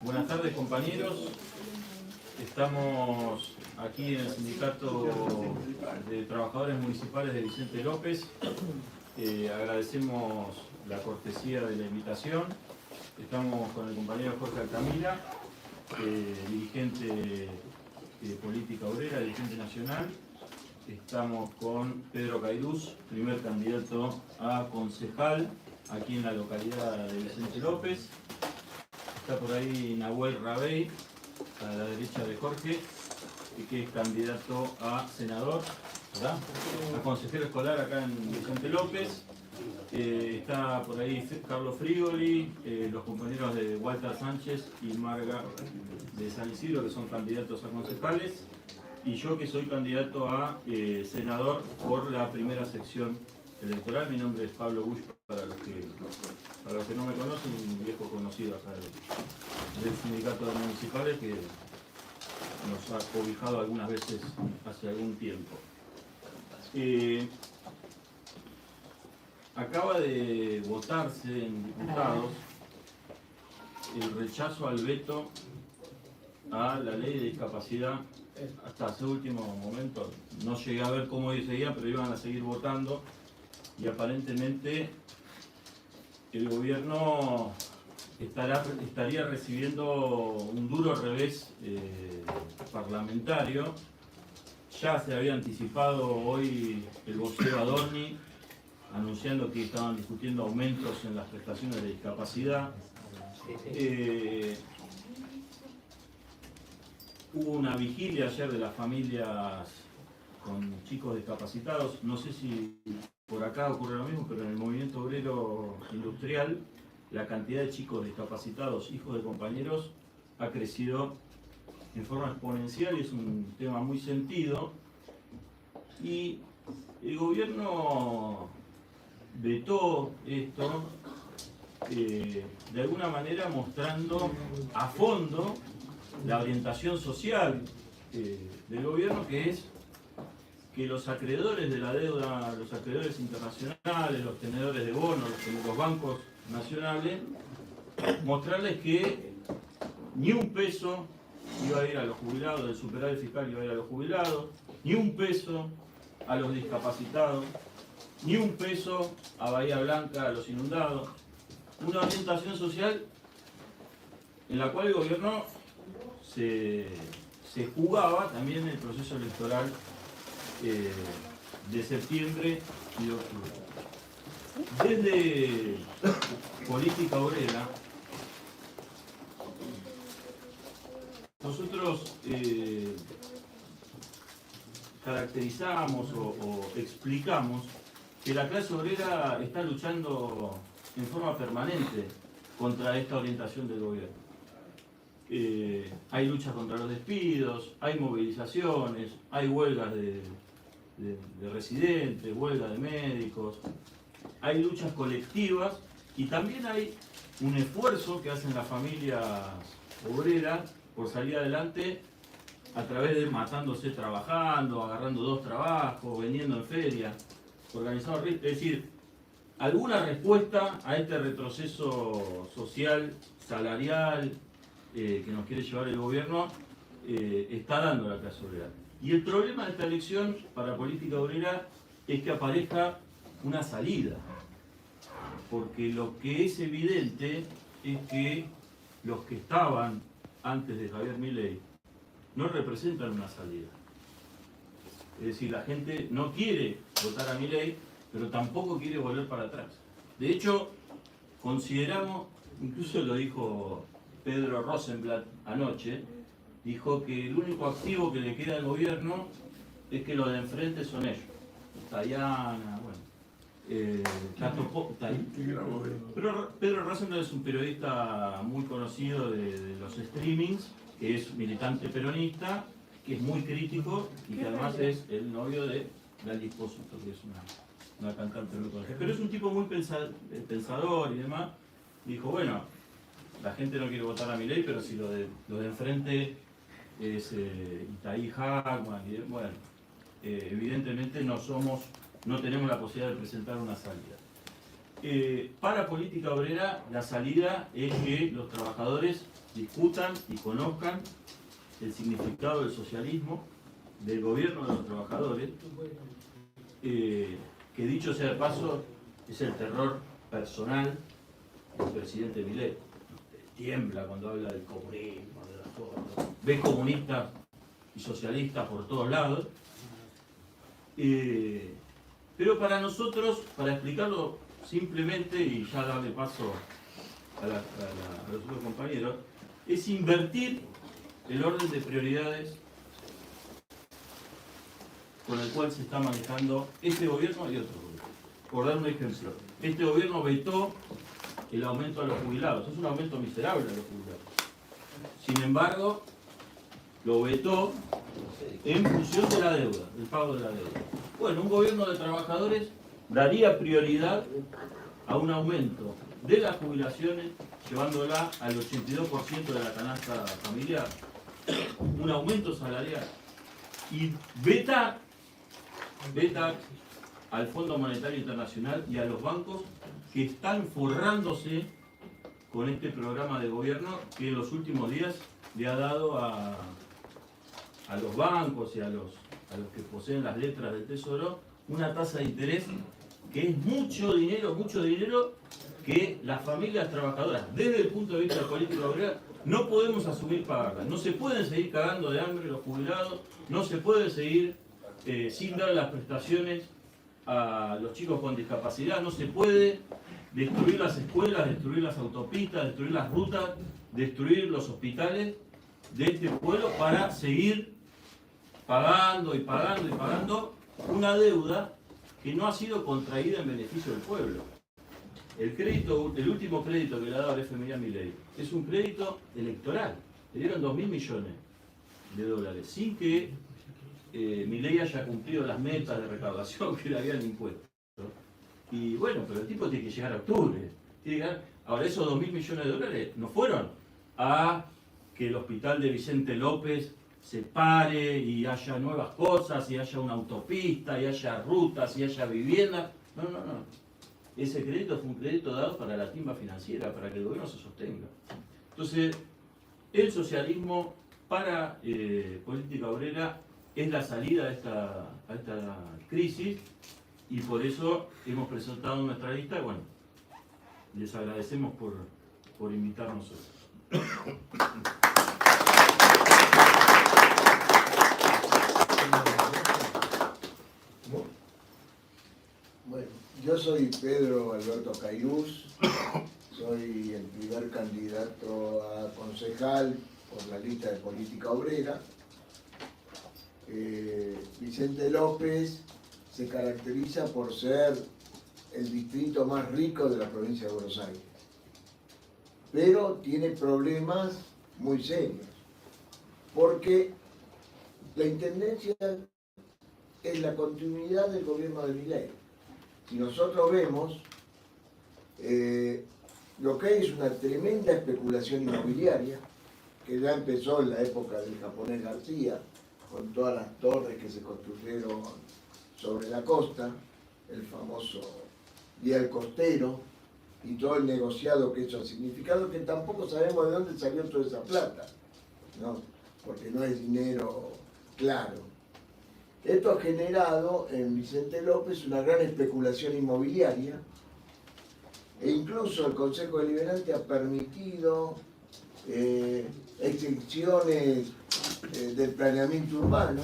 Buenas tardes, compañeros. Estamos aquí en el Sindicato de Trabajadores Municipales de Vicente López. Agradecemos la cortesía de la invitación. Estamos con el compañero Jorge Altamira, dirigente de Política Obrera, dirigente nacional. Estamos con Pedro Cairuz, primer candidato a concejal aquí en la localidad de Vicente López. Está por ahí Nahuel Rabey, a la derecha de Jorge, que es candidato a senador, ¿verdad? A consejero escolar acá en Vicente López. Está por ahí Carlos Frigoli, los compañeros de Walter Sánchez y Marga de San Isidro, que son candidatos a concejales, y yo, que soy candidato a senador por la primera sección electoral. Mi nombre es Pablo Bush, para los que no me conocen, un viejo conocido acá del Sindicato de Municipales, que nos ha cobijado algunas veces hace algún tiempo. Acaba de votarse en diputados el rechazo al veto a la ley de discapacidad. Hasta ese último momento no llegué a ver cómo seguía, pero iban a seguir votando, y aparentemente el gobierno estaría recibiendo un duro revés parlamentario. Ya se había anticipado hoy el vocero Adorni, anunciando que estaban discutiendo aumentos en las prestaciones de discapacidad. Hubo una vigilia ayer de las familias con chicos discapacitados. No sé si por acá ocurre lo mismo, pero en el movimiento obrero industrial la cantidad de chicos discapacitados, hijos de compañeros, ha crecido en forma exponencial, y es un tema muy sentido. Y el gobierno vetó esto, de alguna manera mostrando a fondo la orientación social del gobierno, que es que los acreedores de la deuda, los acreedores internacionales, los tenedores de bonos, los bancos nacionales, mostrarles que ni un peso iba a ir a los jubilados, del superávit fiscal iba a ir a los jubilados, ni un peso a los discapacitados, ni un peso a Bahía Blanca, a los inundados. Una orientación social en la cual el gobierno se jugaba también el proceso electoral de septiembre y de octubre. Desde Política Obrera, nosotros caracterizamos o explicamos que la clase obrera está luchando en forma permanente contra esta orientación del gobierno. Hay luchas contra los despidos, hay movilizaciones, hay huelgas de residentes, huelgas de médicos, hay luchas colectivas, y también hay un esfuerzo que hacen las familias obreras por salir adelante a través de matándose trabajando, agarrando 2 trabajos, vendiendo en feria, organizando. Es decir, alguna respuesta a este retroceso social, salarial, que nos quiere llevar el gobierno, está dando la clase obrera. Y el problema de esta elección para Política Obrera es que aparezca una salida, porque lo que es evidente es que los que estaban antes de Javier Milei no representan una salida. Es decir, la gente no quiere votar a Milei, pero tampoco quiere volver para atrás. De hecho, consideramos, incluso lo dijo Pedro Rosenblatt anoche, dijo que el único activo que le queda al gobierno es que los de enfrente son ellos. Tayana, bueno, pero Pedro Rosenblatt es un periodista muy conocido de los streamings, que es militante peronista, que es muy crítico y que además es el novio de Gali Espósito, que es una cantante muy conocida. Pero es un tipo muy pensador y demás. Dijo, bueno, la gente no quiere votar a Milei, pero si lo de enfrente es Itaí Hackman, bueno, evidentemente no tenemos la posibilidad de presentar una salida. Para Política Obrera, la salida es que los trabajadores discutan y conozcan el significado del socialismo, del gobierno de los trabajadores, que dicho sea de paso, es el terror personal del presidente Milei. Tiembla cuando habla del comunismo, de las cosas. Ve comunistas y socialistas por todos lados. Pero para nosotros, para explicarlo simplemente, y ya darle paso a los otros compañeros, es invertir el orden de prioridades con el cual se está manejando este gobierno y otro gobierno. Por dar un ejemplo, este gobierno vetó el aumento a los jubilados. Es un aumento miserable a los jubilados. Sin embargo, lo vetó en función de la deuda, del pago de la deuda. Bueno, un gobierno de trabajadores daría prioridad a un aumento de las jubilaciones, llevándola al 82% de la canasta familiar, un aumento salarial, y veta al Fondo Monetario Internacional y a los bancos que están forrándose con este programa de gobierno que en los últimos días le ha dado a los bancos y a los que poseen las letras del Tesoro una tasa de interés que es mucho dinero que las familias trabajadoras, desde el punto de vista de política obrera, no podemos asumir pagarla. No se pueden seguir cagando de hambre los jubilados, no se puede seguir sin dar las prestaciones a los chicos con discapacidad, no se puede destruir las escuelas, destruir las autopistas, destruir las rutas, destruir los hospitales de este pueblo para seguir pagando y pagando y pagando una deuda que no ha sido contraída en beneficio del pueblo. El último crédito que le ha dado el FMI a Milei es un crédito electoral. Le dieron 2.000 millones de dólares sin que Milei haya cumplido las metas de recaudación que le habían impuesto. Y bueno, pero el tipo tiene que llegar a octubre. Ahora, esos 2.000 millones de dólares no fueron a que el hospital de Vicente López se pare y haya nuevas cosas, y haya una autopista, y haya rutas, y haya viviendas. No. Ese crédito fue un crédito dado para la timba financiera, para que el gobierno se sostenga. Entonces, el socialismo para Política Obrera es la salida a esta crisis, y por eso hemos presentado nuestra lista. Bueno, les agradecemos por invitarnos hoy. Bueno, yo soy Pedro Alberto Cairús, soy el primer candidato a concejal por la lista de Política Obrera. Vicente López se caracteriza por ser el distrito más rico de la provincia de Buenos Aires, pero tiene problemas muy serios, porque la intendencia es la continuidad del gobierno de Milei. Si nosotros vemos, lo que hay es una tremenda especulación inmobiliaria, que ya empezó en la época del japonés García, con todas las torres que se construyeron sobre la costa, el famoso Vial Costero, y todo el negociado que eso ha significado, que tampoco sabemos de dónde salió toda esa plata, ¿no? Porque no es dinero claro. Esto ha generado en Vicente López una gran especulación inmobiliaria, e incluso el Consejo Deliberante ha permitido exenciones del planeamiento urbano.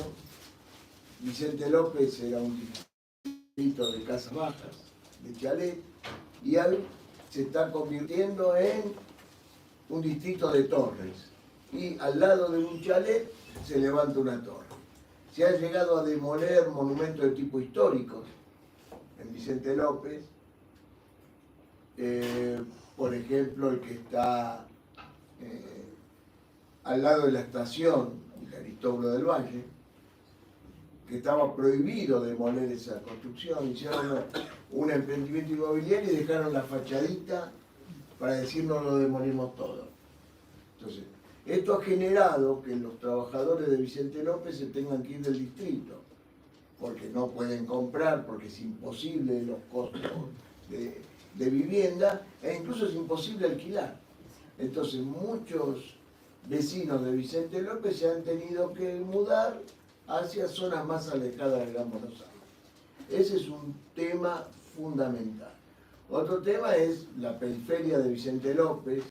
Vicente López era un distrito de casas bajas, de chalet, y hoy se está convirtiendo en un distrito de torres, y al lado de un chalet se levanta una torre. Se ha llegado a demoler monumentos de tipo histórico en Vicente López, por ejemplo el que está al lado de la estación de Aristóbulo del Valle, que estaba prohibido demoler esa construcción. Hicieron un emprendimiento inmobiliario y dejaron la fachadita para decir no lo demolimos todo. Entonces, esto ha generado que los trabajadores de Vicente López se tengan que ir del distrito, porque no pueden comprar, porque es imposible los costos de vivienda e incluso es imposible alquilar. Entonces muchos vecinos de Vicente López se han tenido que mudar hacia zonas más alejadas del Gran Buenos Aires. Ese es un tema fundamental. Otro tema es la periferia de Vicente López,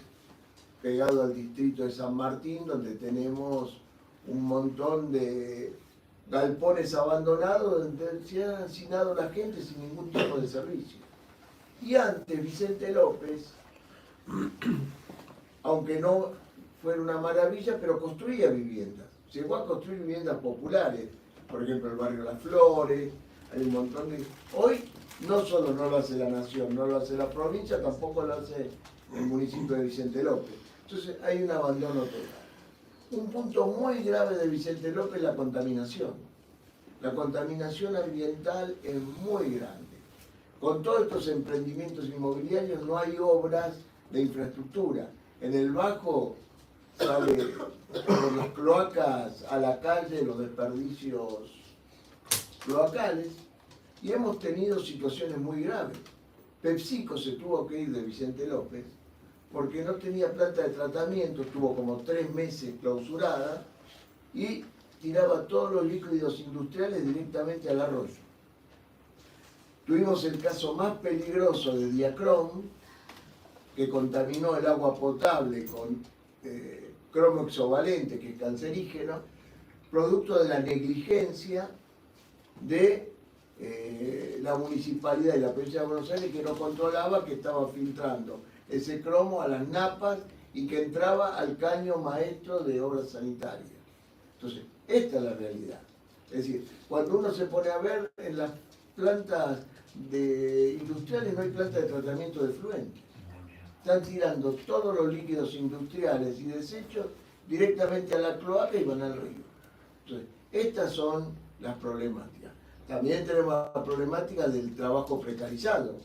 pegado al distrito de San Martín, donde tenemos un montón de galpones abandonados donde se ha hacinado la gente sin ningún tipo de servicio. Y antes Vicente López, aunque no fuera una maravilla, pero construía viviendas. Llegó a construir viviendas populares, por ejemplo el barrio Las Flores, hay un montón de... Hoy no solo no lo hace la nación, no lo hace la provincia, tampoco lo hace el municipio de Vicente López. Entonces hay un abandono total. Un punto muy grave de Vicente López es la contaminación. La contaminación ambiental es muy grande. Con todos estos emprendimientos inmobiliarios no hay obras de infraestructura. En el Bajo sale por las cloacas a la calle los desperdicios cloacales y hemos tenido situaciones muy graves. PepsiCo se tuvo que ir de Vicente López porque no tenía planta de tratamiento, estuvo como 3 meses clausurada y tiraba todos los líquidos industriales directamente al arroyo. Tuvimos el caso más peligroso de Diacrom, que contaminó el agua potable con cromo hexovalente, que es cancerígeno, producto de la negligencia de la municipalidad y la provincia de Buenos Aires, que no controlaba, que estaba filtrando ese cromo a las napas y que entraba al caño maestro de obras sanitarias. Entonces, esta es la realidad. Es decir, cuando uno se pone a ver en las plantas industriales no hay planta de tratamiento de efluentes. Están tirando todos los líquidos industriales y desechos directamente a la cloaca y van al río. Entonces, estas son las problemáticas. También tenemos la problemática del trabajo precarizado,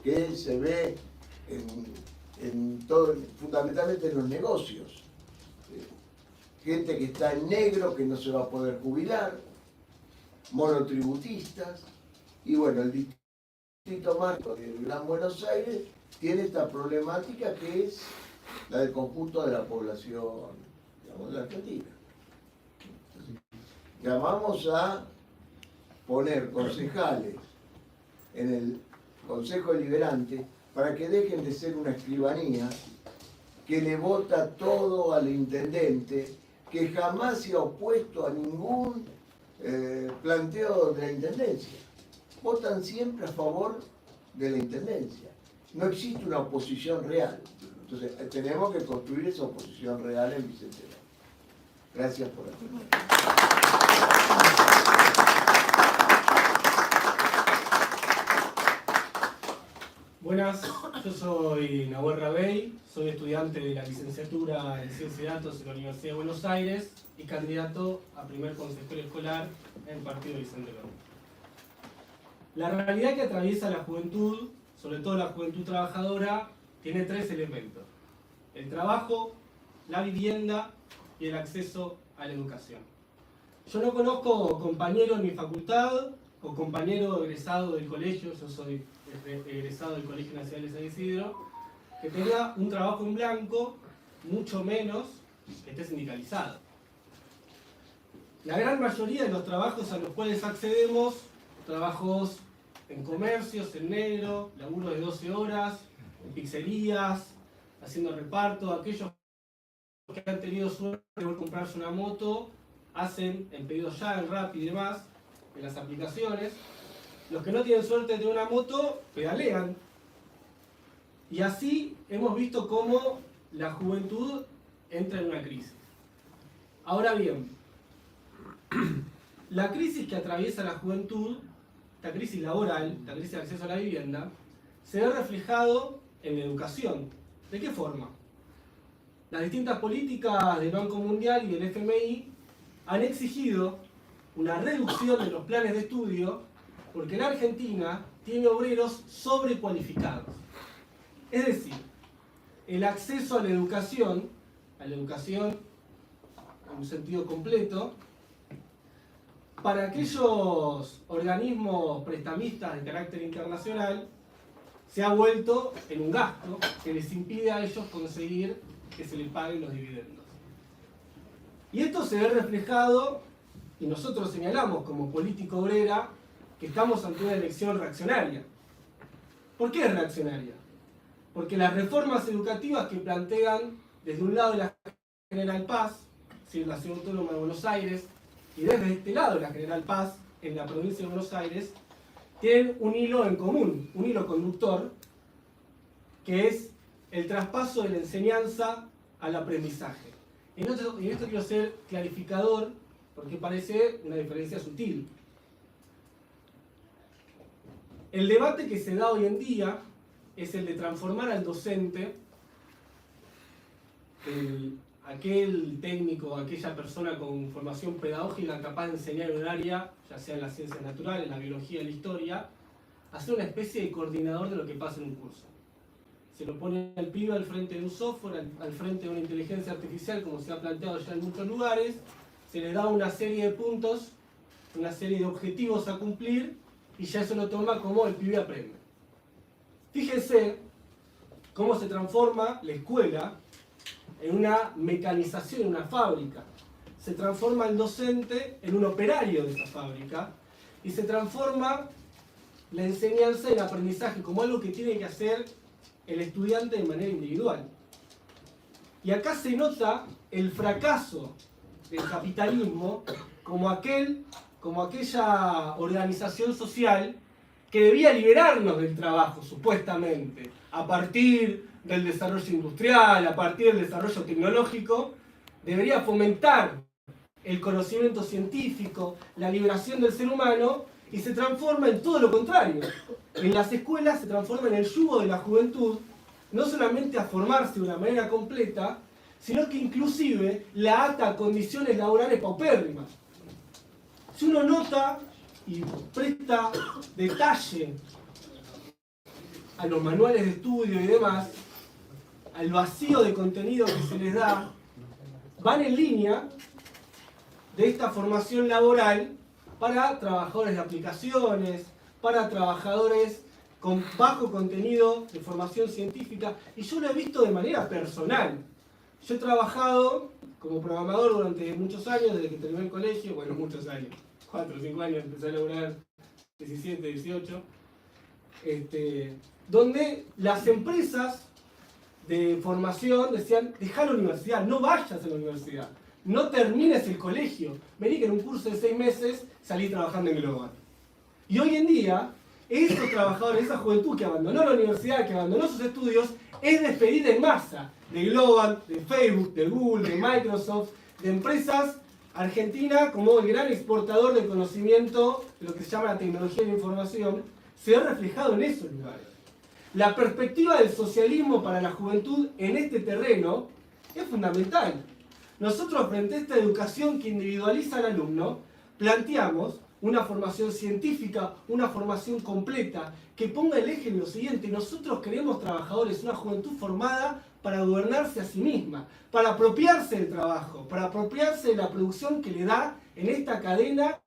que se ve fundamentalmente en los negocios. Gente que está en negro, que no se va a poder jubilar, monotributistas, y bueno, el distrito marco del Gran Buenos Aires tiene esta problemática que es la del conjunto de la población, digamos, de la Argentina. Llamamos a poner concejales en el Consejo Deliberante para que dejen de ser una escribanía que le vota todo al intendente, que jamás se ha opuesto a ningún planteo de la intendencia. Votan siempre a favor de la intendencia. No existe una oposición real. Entonces, tenemos que construir esa oposición real en Vicente López. Gracias por la pregunta. Buenas, yo soy Nahuel Rabey, soy estudiante de la licenciatura en Ciencia de Datos en la Universidad de Buenos Aires y candidato a primer consejero escolar en el partido Vicente López. La realidad que atraviesa la juventud, sobre todo la juventud trabajadora, tiene 3 elementos: el trabajo, la vivienda y el acceso a la educación. Yo no conozco compañero en mi facultad o compañero egresado del colegio, yo soy egresado del Colegio Nacional de San Isidro, que tenga un trabajo en blanco, mucho menos que esté sindicalizado. La gran mayoría de los trabajos a los cuales accedemos, trabajos en comercios, en negro, laburo de 12 horas, en pizzerías, haciendo reparto, aquellos que han tenido suerte de poder comprarse una moto, hacen en pedidos ya, en Rappi y demás, en las aplicaciones. Los que no tienen suerte de tener una moto, pedalean. Y así hemos visto cómo la juventud entra en una crisis. Ahora bien, la crisis que atraviesa la juventud, la crisis laboral, la crisis de acceso a la vivienda, se ve reflejado en la educación. ¿De qué forma? Las distintas políticas del Banco Mundial y del FMI han exigido una reducción de los planes de estudio porque la Argentina tiene obreros sobrecualificados. Es decir, el acceso a la educación en un sentido completo, para aquellos organismos prestamistas de carácter internacional, se ha vuelto en un gasto que les impide a ellos conseguir que se les paguen los dividendos. Y esto se ve reflejado, y nosotros señalamos como política obrera, que estamos ante una elección reaccionaria. ¿Por qué es reaccionaria? Porque las reformas educativas que plantean desde un lado la General Paz, es decir, la Ciudad Autónoma de Buenos Aires, y desde este lado la General Paz, en la provincia de Buenos Aires, tienen un hilo en común, un hilo conductor, que es el traspaso de la enseñanza al aprendizaje. Y en esto quiero ser clarificador, porque parece una diferencia sutil. El debate que se da hoy en día es el de transformar al docente, aquel técnico, aquella persona con formación pedagógica capaz de enseñar en un área, ya sea en las ciencias naturales, en la biología, en la historia, a ser una especie de coordinador de lo que pasa en un curso. Se lo pone al pibe al frente de un software, al frente de una inteligencia artificial, como se ha planteado ya en muchos lugares, se le da una serie de puntos, una serie de objetivos a cumplir, y ya eso lo toma como el pibe aprende. Fíjense cómo se transforma la escuela en una mecanización, en una fábrica. Se transforma el docente en un operario de esa fábrica, y se transforma la enseñanza y el aprendizaje como algo que tiene que hacer el estudiante de manera individual. Y acá se nota el fracaso del capitalismo como aquella organización social que debía liberarnos del trabajo, supuestamente, a partir del desarrollo industrial, a partir del desarrollo tecnológico, debería fomentar el conocimiento científico, la liberación del ser humano, y se transforma en todo lo contrario. En las escuelas se transforma en el yugo de la juventud, no solamente a formarse de una manera completa, sino que inclusive la ata a condiciones laborales paupérrimas. Si uno nota y presta detalle a los manuales de estudio y demás, al vacío de contenido que se les da, van en línea de esta formación laboral para trabajadores de aplicaciones, para trabajadores con bajo contenido de formación científica, y yo lo he visto de manera personal. Yo he trabajado como programador durante muchos años, desde que terminé el colegio, bueno, muchos años, 4 o 5 años, empecé a laburar 17, 18, donde las empresas de formación decían: dejá la universidad, no vayas a la universidad, no termines el colegio, vení que en un curso de 6 meses salí trabajando en Global. Y hoy en día, esos trabajadores, esa juventud que abandonó la universidad, que abandonó sus estudios, es despedida en masa de Global, de Facebook, de Google, de Microsoft, de empresas argentinas como el gran exportador del conocimiento, de lo que se llama la tecnología de la información, se ha reflejado en esos lugares. La perspectiva del socialismo para la juventud en este terreno es fundamental. Nosotros, frente a esta educación que individualiza al alumno, planteamos una formación científica, una formación completa, que ponga el eje en lo siguiente: nosotros queremos trabajadores, una juventud formada para gobernarse a sí misma, para apropiarse del trabajo, para apropiarse de la producción que le da en esta cadena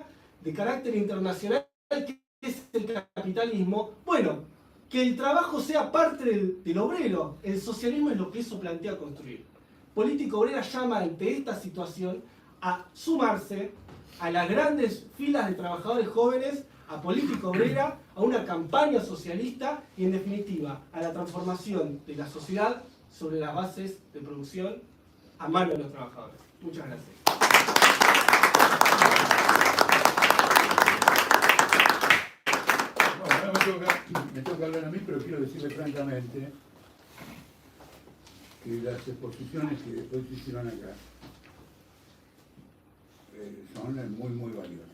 de carácter internacional que es el capitalismo. Bueno, que el trabajo sea parte del obrero. El socialismo es lo que eso plantea construir. Política Obrera llama ante esta situación a sumarse a las grandes filas de trabajadores jóvenes, a Política Obrera, a una campaña socialista y, en definitiva, a la transformación de la sociedad sobre las bases de producción a mano de los trabajadores. Muchas gracias. Bueno, ahora me toca hablar a mí, pero quiero decirle francamente que las exposiciones que hoy se hicieron acá son muy, muy valiosas,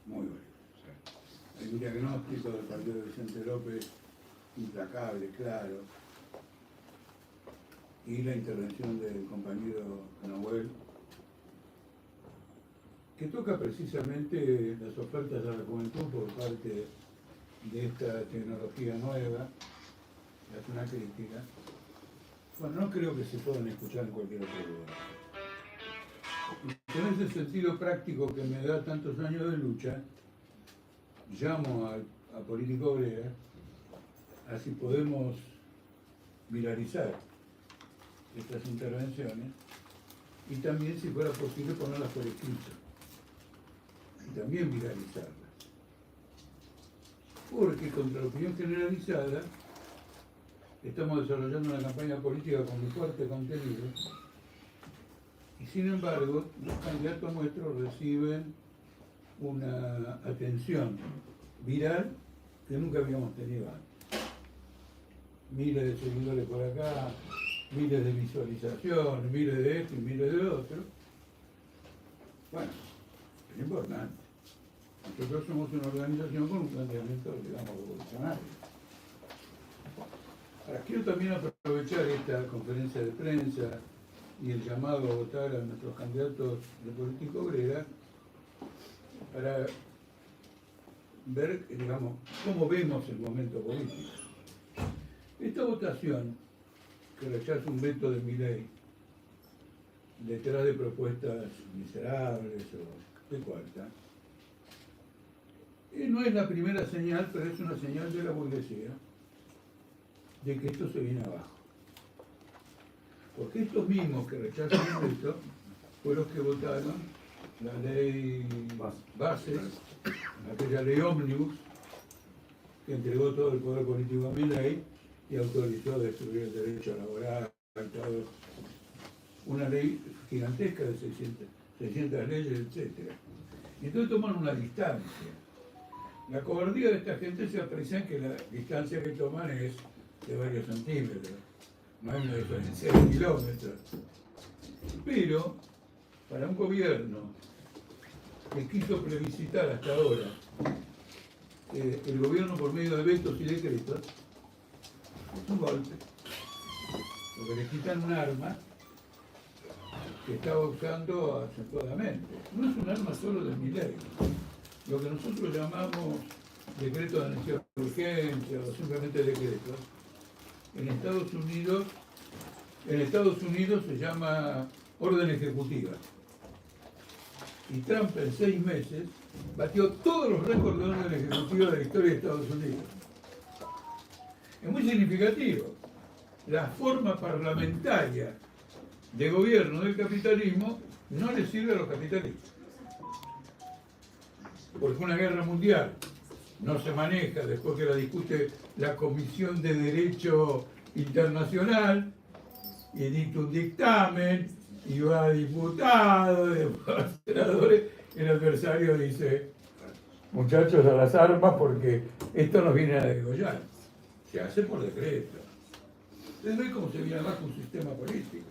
muy valiosas. Hay un diagnóstico del partido de Vicente López implacable, claro, y la intervención del compañero Nahuel, que toca precisamente las ofertas a la juventud por parte de esta tecnología nueva, es una crítica. Bueno, no creo que se puedan escuchar en cualquier otro lugar. Con ese sentido práctico que me da tantos años de lucha, llamo a Política Obrera así podemos viralizar estas intervenciones y también, si fuera posible, ponerlas por escrito y también viralizarlas. Porque contra la opinión generalizada estamos desarrollando una campaña política con muy fuerte contenido y, sin embargo, los candidatos nuestros reciben una atención viral que nunca habíamos tenido antes. Miles de seguidores por acá, miles de visualizaciones, miles de esto y miles de otro. Bueno, es importante. Nosotros somos una organización con un planteamiento, digamos, revolucionario. Ahora, quiero también aprovechar esta conferencia de prensa y el llamado a votar a nuestros candidatos de política obrera para ver, digamos, cómo vemos el momento político. Esta votación, que rechaza un veto de Milei, detrás de propuestas miserables o de cuarta, no es la primera señal, pero es una señal de la burguesía de que esto se viene abajo. Porque estos mismos que rechazan el veto fueron los que votaron la ley Bases, aquella ley ómnibus, que entregó todo el poder político a Milei y autorizó a destruir el derecho laboral, todo. Una ley gigantesca de 600 leyes, etc. Y entonces toman una distancia. La cobardía de esta gente se aprecia en que la distancia que toman es de varios centímetros, no hay una diferencia de kilómetros. Pero, para un gobierno que quiso plebiscitar hasta ahora el gobierno por medio de vetos y decretos, es un golpe, porque le quitan un arma que estaba usando acentuadamente. No es un arma solo de Milei. Lo que nosotros llamamos decreto de necesidad de urgencia o simplemente decretos, en Estados Unidos se llama orden ejecutiva. Y Trump en 6 meses batió todos los récords de orden ejecutiva de la historia de Estados Unidos. Es muy significativo. La forma parlamentaria de gobierno del capitalismo no le sirve a los capitalistas. Porque una guerra mundial no se maneja después que la discute la Comisión de Derecho Internacional y dicta un dictamen y va a diputados, después a senadores, el adversario dice: muchachos, a las armas porque esto nos viene a degollar. Se hace por decreto. Ustedes ven cómo se viene abajo un sistema político.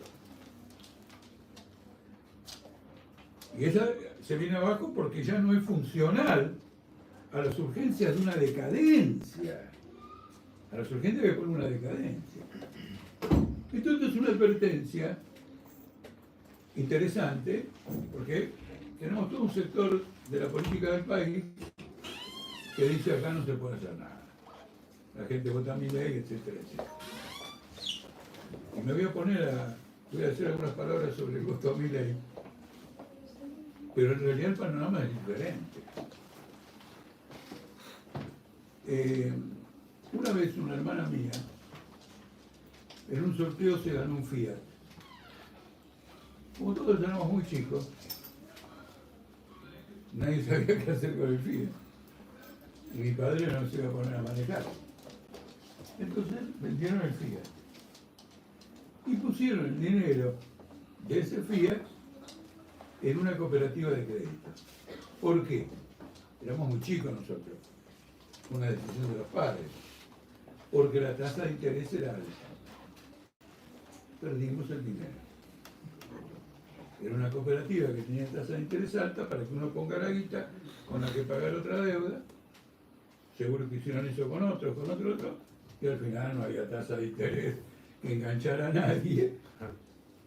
Y esa se viene abajo porque ya no es funcional a las urgencias de una decadencia. A las urgencias que pone una decadencia. Entonces es una advertencia interesante, porque tenemos todo un sector de la política del país que dice: acá no se puede hacer nada. La gente vota a Milei, etcétera, etcétera. Y me voy a decir algunas palabras sobre el voto a Milei, pero en realidad el panorama es diferente. Una vez una hermana mía, en un sorteo se ganó un Fiat. Como todos éramos muy chicos, nadie sabía qué hacer con el Fiat. Y mi padre no se iba a poner a manejar. Entonces vendieron el Fiat. Y pusieron el dinero de ese Fiat en una cooperativa de crédito. ¿Por qué? Éramos muy chicos nosotros. Una decisión de los padres. Porque la tasa de interés era alta. Perdimos el dinero. Era una cooperativa que tenía tasa de interés alta para que uno ponga la guita con la que pagar otra deuda. Seguro que hicieron eso con otro, y al final no había tasa de interés que enganchara a nadie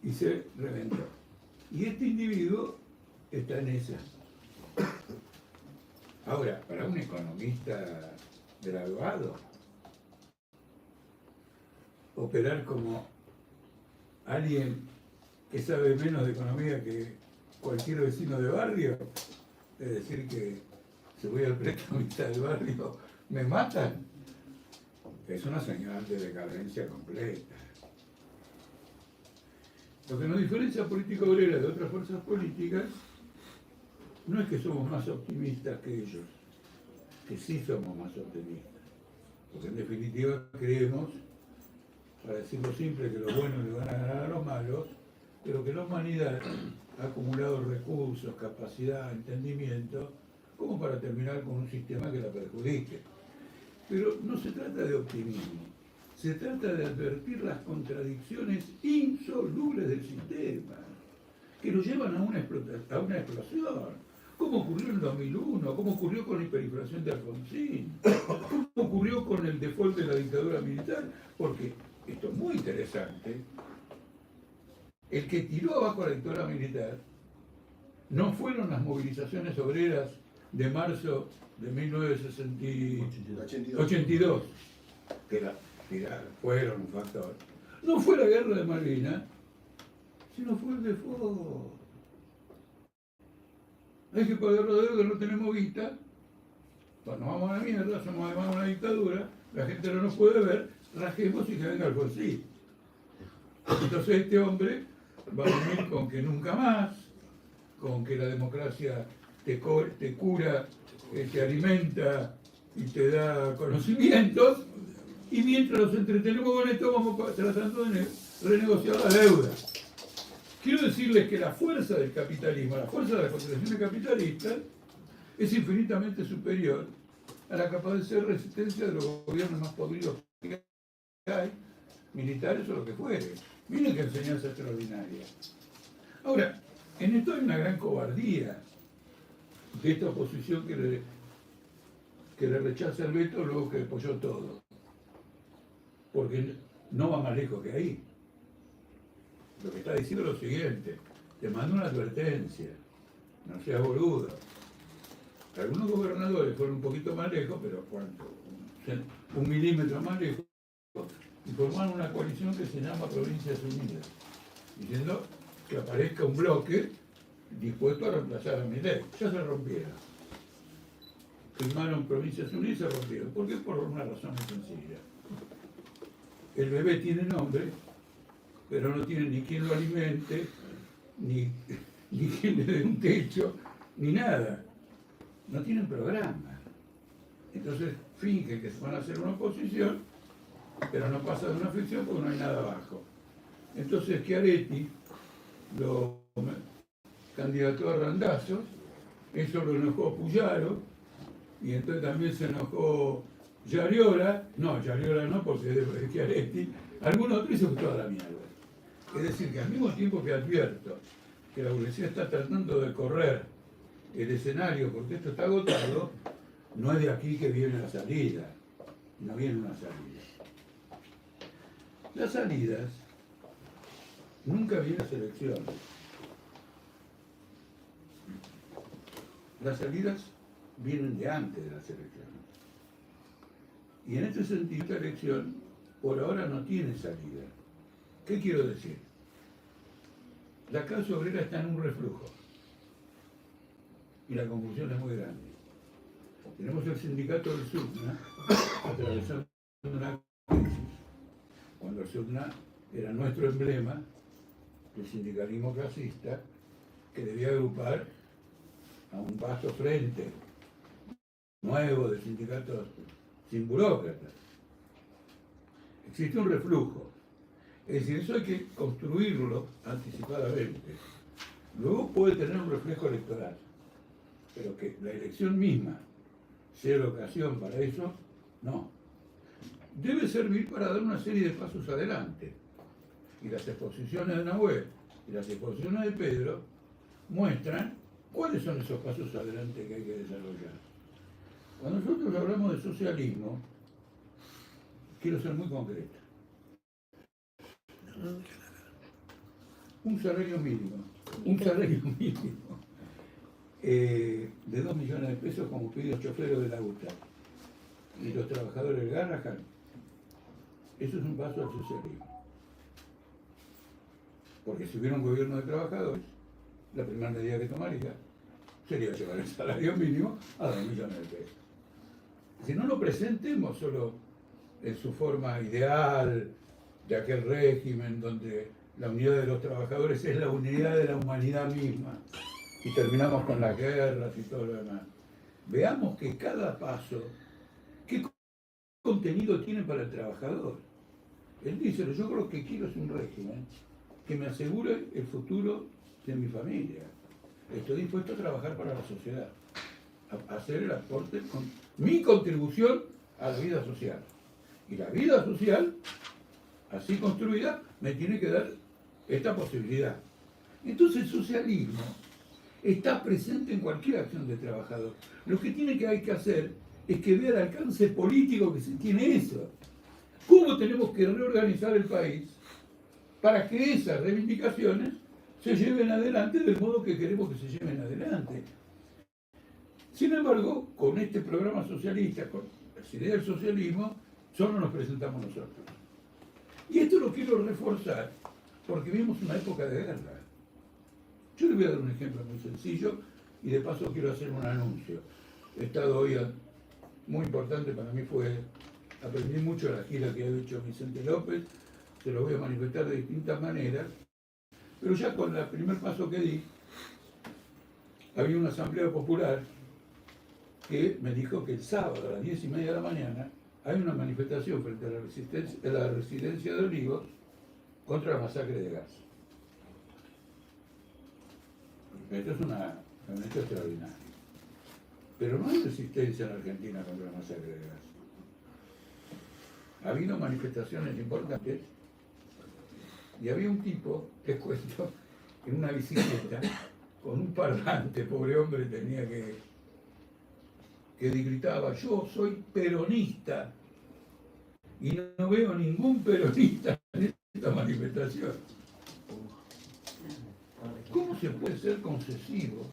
y se reventó. Y este individuo está en esa. Ahora, para un economista graduado, operar como alguien que sabe menos de economía que cualquier vecino de barrio, es decir, que si voy al prestamista del barrio me matan, es una señal de decadencia completa. Lo que nos diferencia a Política Obrera de otras fuerzas políticas no es que somos más optimistas que ellos, que sí somos más optimistas, porque en definitiva creemos, para decirlo simple, que los buenos le van a ganar a los malos, pero que la humanidad ha acumulado recursos, capacidad, entendimiento, como para terminar con un sistema que la perjudique. Pero no se trata de optimismo, se trata de advertir las contradicciones insolubles del sistema, que nos llevan a una explosión, como ocurrió en el 2001, como ocurrió con la hiperinflación de Alfonsín, como ocurrió con el default de la dictadura militar, porque esto es muy interesante. El que tiró abajo a la dictadura militar no fueron las movilizaciones obreras de marzo de 1982, que fueron un factor. No fue la guerra de Malvinas, sino fue el default. Hay que pagar la deuda, no tenemos guita, pues nos vamos a la mierda, somos además una dictadura, la gente no nos puede ver, rajemos y que venga Alfonsín. Entonces este hombre va a venir con que nunca más, con que la democracia te cura, te alimenta y te da conocimientos, y mientras nos entretenemos con esto vamos tratando de renegociar la deuda. Quiero decirles que la fuerza del capitalismo, la fuerza de las contradicciones capitalistas, es infinitamente superior a la capacidad de resistencia de los gobiernos más podridos que hay, militares o lo que fuere. Miren qué enseñanza extraordinaria. Ahora, en esto hay una gran cobardía de esta oposición que le rechaza el veto luego que apoyó todo. Porque no va más lejos que ahí. Lo que está diciendo es lo siguiente: te mando una advertencia, no seas boludo. Algunos gobernadores fueron un poquito más lejos, pero ¿cuánto? 1 milímetro más lejos, y formaron una coalición que se llama Provincias Unidas, diciendo que aparezca un bloque dispuesto a reemplazar a Milei. Ya se rompieron. Firmaron Provincias Unidas y se rompieron. ¿Por qué? Por una razón muy sencilla. El bebé tiene nombre, pero no tiene ni quien lo alimente, ni quien le dé un techo, ni nada. No tienen programa. Entonces fingen que se van a hacer una oposición, pero no pasa de una ficción porque no hay nada abajo. Entonces Schiaretti lo candidató a Randazzo, eso lo enojó Puyaro, y entonces también se enojó Yariola no, porque es de Schiaretti, algunos otros, y se fue toda la mierda. Es decir, que al mismo tiempo que advierto que la burguesía está tratando de correr el escenario porque esto está agotado, no es de aquí que viene la salida, no viene una salida. Las salidas nunca vienen las elecciones. Las salidas vienen de antes de las elecciones. Y en este sentido, esta elección por ahora no tiene salida. ¿Qué quiero decir? La clase obrera está en un reflujo. Y la confusión es muy grande. Tenemos el sindicato del SUTNA atravesando una crisis, cuando el SUTNA era nuestro emblema, el sindicalismo clasista, que debía agrupar a un vasto frente nuevo de sindicatos sin burócratas. Existe un reflujo. Es decir, eso hay que construirlo anticipadamente. Luego puede tener un reflejo electoral, pero que la elección misma sea la ocasión para eso, no. Debe servir para dar una serie de pasos adelante. Y las exposiciones de Nahuel y las exposiciones de Pedro muestran cuáles son esos pasos adelante que hay que desarrollar. Cuando nosotros hablamos de socialismo, quiero ser muy concreto. Un salario mínimo de 2 millones de pesos como pide el chofer de la UTA y los trabajadores del Garrahan, eso es un paso al socialismo. Porque si hubiera un gobierno de trabajadores, la primera medida que tomaría sería llevar el salario mínimo a 2 millones de pesos. Si no lo presentemos solo en su forma ideal de aquel régimen donde la unidad de los trabajadores es la unidad de la humanidad misma, y terminamos con las guerras y todo lo demás. Veamos que cada paso, qué contenido tiene para el trabajador. Él dice, yo creo que quiero es un régimen que me asegure el futuro de mi familia. Estoy dispuesto a trabajar para la sociedad, a hacer el aporte con mi contribución a la vida social. Y la vida social, así construida, me tiene que dar esta posibilidad. Entonces el socialismo está presente en cualquier acción de trabajador. Lo que hay que hacer es que vea el alcance político que se tiene eso. ¿Cómo tenemos que reorganizar el país para que esas reivindicaciones se lleven adelante del modo que queremos que se lleven adelante? Sin embargo, con este programa socialista, con las ideas del socialismo, solo nos presentamos nosotros. Y esto lo quiero reforzar porque vivimos una época de guerra. Yo le voy a dar un ejemplo muy sencillo y de paso quiero hacer un anuncio. He estado hoy, muy importante para mí aprendí mucho de la gira que ha hecho Vicente López, se lo voy a manifestar de distintas maneras, pero ya con el primer paso que di, había una asamblea popular que me dijo que el sábado a las 10:30 de la mañana hay una manifestación frente a la residencia de Olivos contra la masacre de gas. Esto es un hecho extraordinario. Pero no hay resistencia en Argentina contra la masacre de gas. Ha habido manifestaciones importantes y había un tipo, les cuento, en una bicicleta, con un parlante, pobre hombre, tenía que gritaba, yo soy peronista, y no veo ningún peronista en esta manifestación. ¿Cómo se puede ser concesivo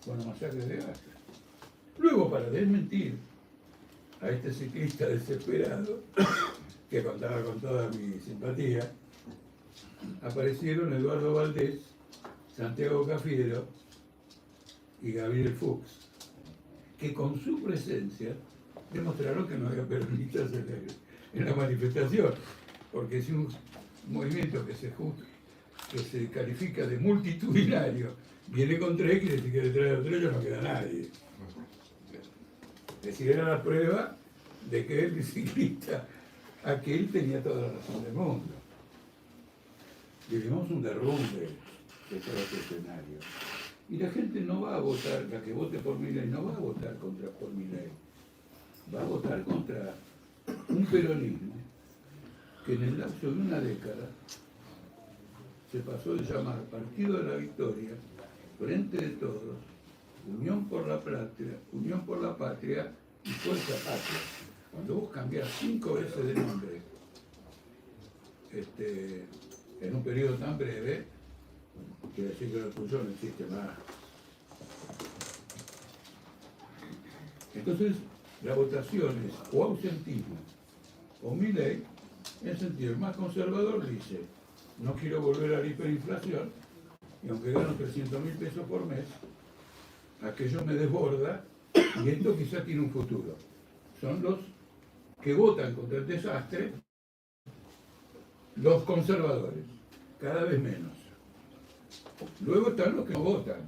con la masacre de gas? Luego, para desmentir a este ciclista desesperado, que contaba con toda mi simpatía, aparecieron Eduardo Valdés, Santiago Cafiero y Gabriel Fuchs, que con su presencia demostraron que no había peronistas en la manifestación, porque si un movimiento que se califica de multitudinario viene con tres, quiere decir que detrás de los tres no queda nadie. Es decir, era la prueba de que el biciclista aquel tenía toda la razón del mundo. Vivimos un derrumbe de todo este escenario. Y la gente no va a votar, la que vote por Milei no va a votar por Milei. Va a votar contra un peronismo que en el lapso de una década se pasó de llamar Partido de la Victoria, Frente de Todos, Unión por la Patria y Fuerza Patria. Cuando vos cambiás 5 veces de nombre en un periodo tan breve, quiere decir que lo tuyo no existe más. Entonces, la votación es o ausentismo o Milei. En el sentido, el más conservador dice, no quiero volver a la hiperinflación, y aunque gano 300.000 pesos por mes, aquello me desborda, y esto quizá tiene un futuro. Son los que votan contra el desastre, los conservadores, cada vez menos. Luego están los que no votan,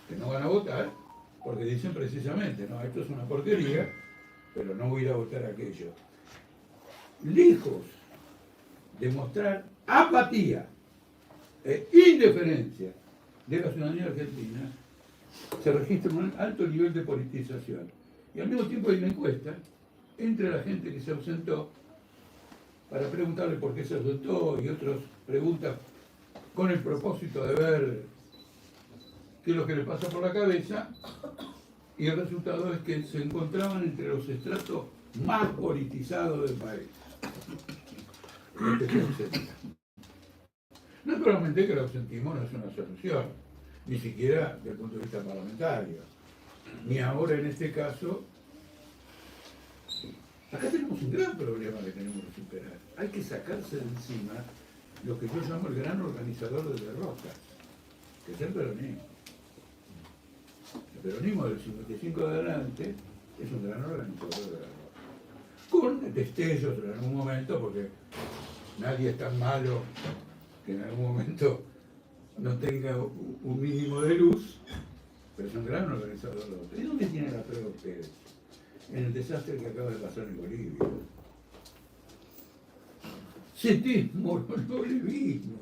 que no van a votar, porque dicen precisamente, no, esto es una porquería, pero no voy a ir a votar aquello. Lejos de mostrar apatía e indiferencia de la ciudadanía argentina, se registra un alto nivel de politización. Y al mismo tiempo hay una encuesta entre la gente que se ausentó para preguntarle por qué se ausentó y otras preguntas con el propósito de ver qué es lo que les pasa por la cabeza, y el resultado es que se encontraban entre los estratos más politizados del país. Naturalmente que el ausentismo no es una solución, ni siquiera desde el punto de vista parlamentario, ni ahora en este caso. Acá tenemos un gran problema que tenemos que superar. Hay que sacarse de encima lo que yo llamo el gran organizador de derrotas, que es el peronismo. El peronismo del 55 de adelante es un gran organizador de la ropa. Con destellos en algún momento, porque nadie es tan malo que en algún momento no tenga un mínimo de luz, pero es un gran organizador de la ropa. ¿Y dónde tienen la prueba ustedes? En el desastre que acaba de pasar en Bolivia. Cetismo, bolivismo.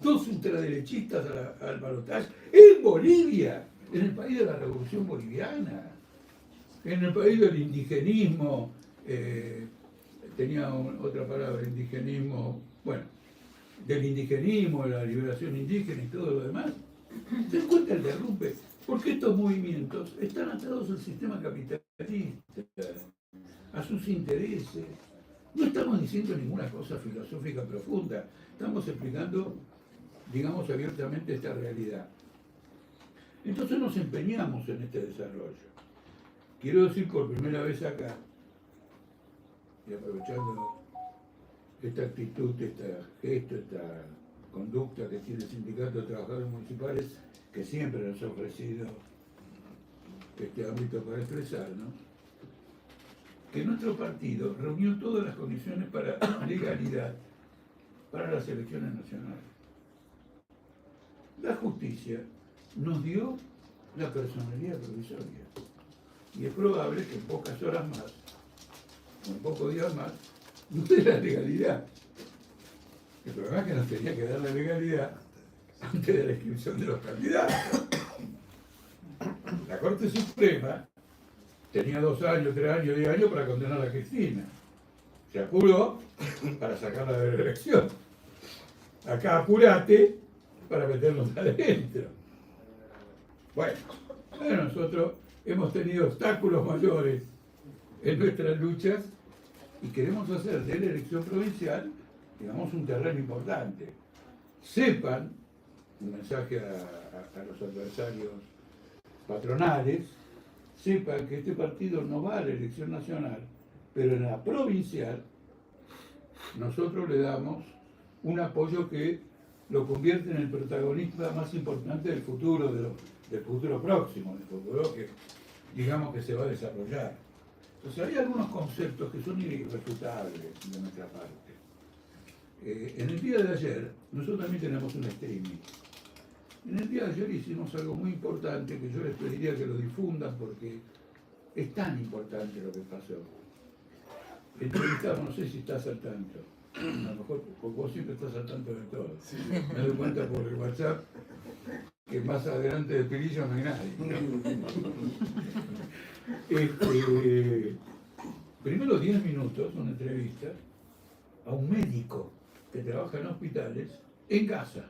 Dos ultraderechistas al balotaje en Bolivia, en el país de la revolución boliviana, en el país del indigenismo, tenía otra palabra, indigenismo, bueno, del indigenismo, de la liberación indígena y todo lo demás. ¿Se dan cuenta el derrumbe? Porque estos movimientos están atados al sistema capitalista, a sus intereses. No estamos diciendo ninguna cosa filosófica profunda, estamos explicando, digamos, abiertamente esta realidad. Entonces nos empeñamos en este desarrollo. Quiero decir por primera vez acá, y aprovechando esta actitud, este gesto, esta conducta que tiene el Sindicato de Trabajadores Municipales, que siempre nos ha ofrecido este ámbito para expresarnos, que nuestro partido reunió todas las condiciones para legalidad para las elecciones nacionales. La justicia nos dio la personería provisoria y es probable que en pocas horas más, o en pocos días más, nos dé la legalidad. El problema es que nos tenía que dar la legalidad antes de la inscripción de los candidatos. La Corte Suprema tenía 2 años, 3 años, 10 años para condenar a Cristina. Se apuró para sacarla de la elección. Acá apurate para meternos adentro. Bueno, nosotros hemos tenido obstáculos mayores en nuestras luchas y queremos hacer de la elección provincial, digamos, un terreno importante. Sepan, un mensaje a los adversarios patronales, sepan que este partido no va a la elección nacional, pero en la provincial nosotros le damos un apoyo que lo convierte en el protagonista más importante del futuro, del futuro próximo, del futuro que digamos que se va a desarrollar. Entonces hay algunos conceptos que son irrefutables de nuestra parte. En el día de ayer, nosotros también tenemos un streaming. En el día de ayer hicimos algo muy importante que yo les pediría que lo difundan porque es tan importante lo que pasó. Entrevistamos, no sé si estás al tanto, a lo mejor porque vos siempre estás al tanto de todo. Sí. Me doy cuenta por el WhatsApp que más adelante del Pirillo no hay nadie. Primero 10 minutos, una entrevista a un médico que trabaja en hospitales en Gaza,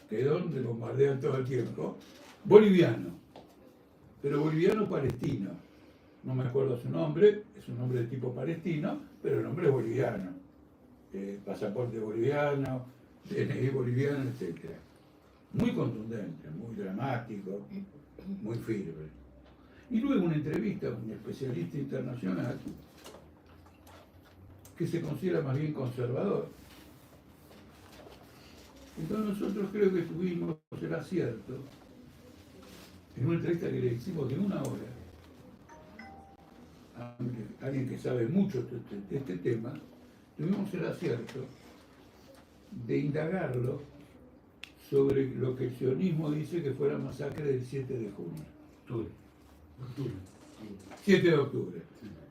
que es donde bombardean todo el tiempo, boliviano, pero boliviano palestino. No me acuerdo su nombre, es un nombre de tipo palestino, pero el nombre es boliviano. Pasaporte boliviano, DNI boliviano, etc. Muy contundente, muy dramático, muy firme. Y luego una entrevista a un especialista internacional que se considera más bien conservador. Entonces nosotros creo que tuvimos el acierto, en una entrevista que le hicimos de 1 hora, a alguien que sabe mucho de este tema, tuvimos el acierto de indagarlo sobre lo que el sionismo dice que fue la masacre del 7 de junio. 7 de octubre.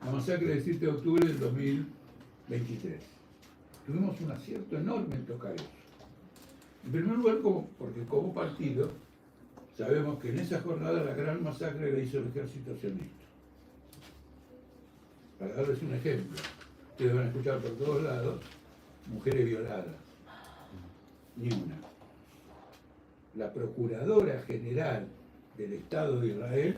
La masacre del 7 de octubre del 2023. Tuvimos un acierto enorme en tocar eso. En primer lugar, porque como partido sabemos que en esa jornada la gran masacre la hizo el ejército sionista. Para darles un ejemplo, ustedes van a escuchar por todos lados mujeres violadas. Ni una. La Procuradora General del Estado de Israel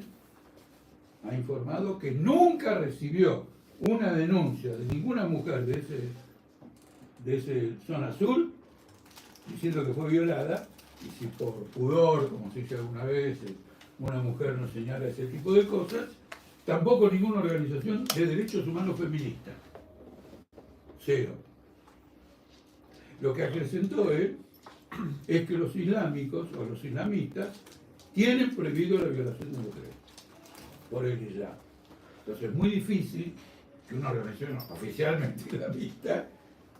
ha informado que nunca recibió una denuncia de ninguna mujer de ese zona sur diciendo que fue violada, y si por pudor, como se dice alguna vez, una mujer no señala ese tipo de cosas, tampoco ninguna organización de derechos humanos feminista. 0. Lo que acrecentó él es que los islámicos o los islamistas tienen prohibido la violación de mujeres. por el Islam. Entonces es muy difícil que una organización oficialmente islamista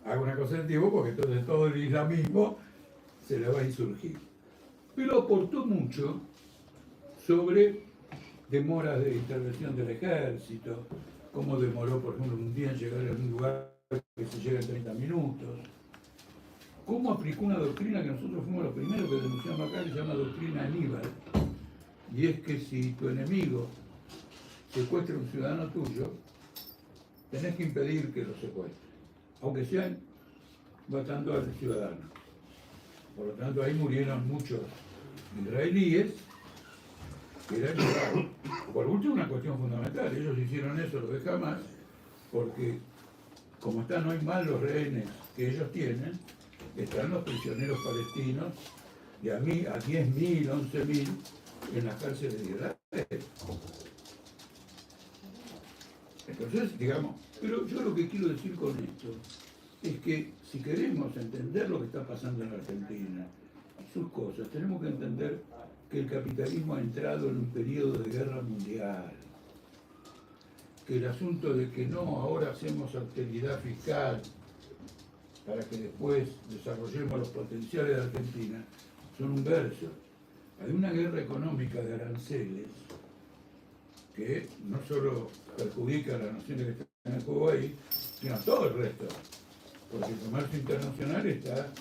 haga una cosa del tipo, porque entonces todo el islamismo se le va a insurgir. Pero aportó mucho sobre demoras de intervención del ejército, cómo demoró, por ejemplo, un día en llegar a un lugar que se llega en 30 minutos, cómo aplicó una doctrina que nosotros fuimos los primeros que denunciamos acá, que se llama doctrina Aníbal, y es que si tu enemigo secuestra a un ciudadano tuyo, tenés que impedir que lo secuestre, aunque sean matando al ciudadano. Por lo tanto, ahí murieron muchos israelíes que eran llevados. Por último, una cuestión fundamental, ellos hicieron eso, lo de Hamas, porque como están hoy mal los rehenes que ellos tienen, están los prisioneros palestinos de a 10.000, 11.000 en las cárceles de Israel. Entonces, digamos, pero yo lo que quiero decir con esto es que si queremos entender lo que está pasando en la Argentina y sus cosas, tenemos que entender que el capitalismo ha entrado en un periodo de guerra mundial, que el asunto de que no, ahora hacemos austeridad fiscal para que después desarrollemos los potenciales de Argentina, son un verso. Hay una guerra económica de aranceles que no solo perjudica a las naciones que están en juego ahí, sino a todo el resto, porque el comercio internacional está,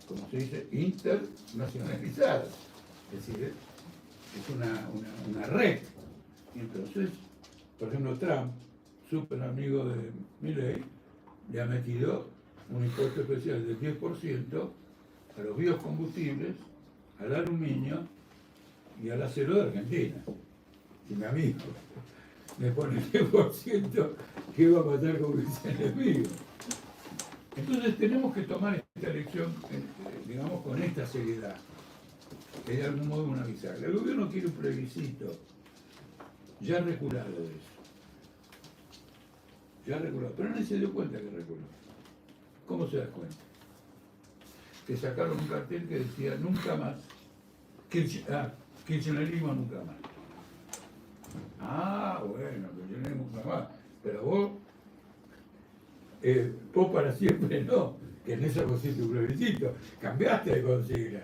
como se dice, internacionalizado, es decir, es una red. Y entonces, por ejemplo, Trump, súper amigo de Milley, le ha metido un impuesto especial del 10% a los biocombustibles, al aluminio y al acero de Argentina. Y mi amigo me pone el 10% que va a pasar con mis enemigos. Entonces tenemos que tomar esta elección, digamos, con esta seriedad, que de algún modo una bisagra. El gobierno quiere un plebiscito, ya ha reculado de eso. Ya ha reculado, pero nadie se dio cuenta que reculó. ¿Cómo se da cuenta? Que sacaron un cartel que decía nunca más, kirchnerismo nunca más. Ah, bueno, kirchnerismo nunca más. Pero vos para siempre no, que en esa pusiste un plebiscito, cambiaste de consigna.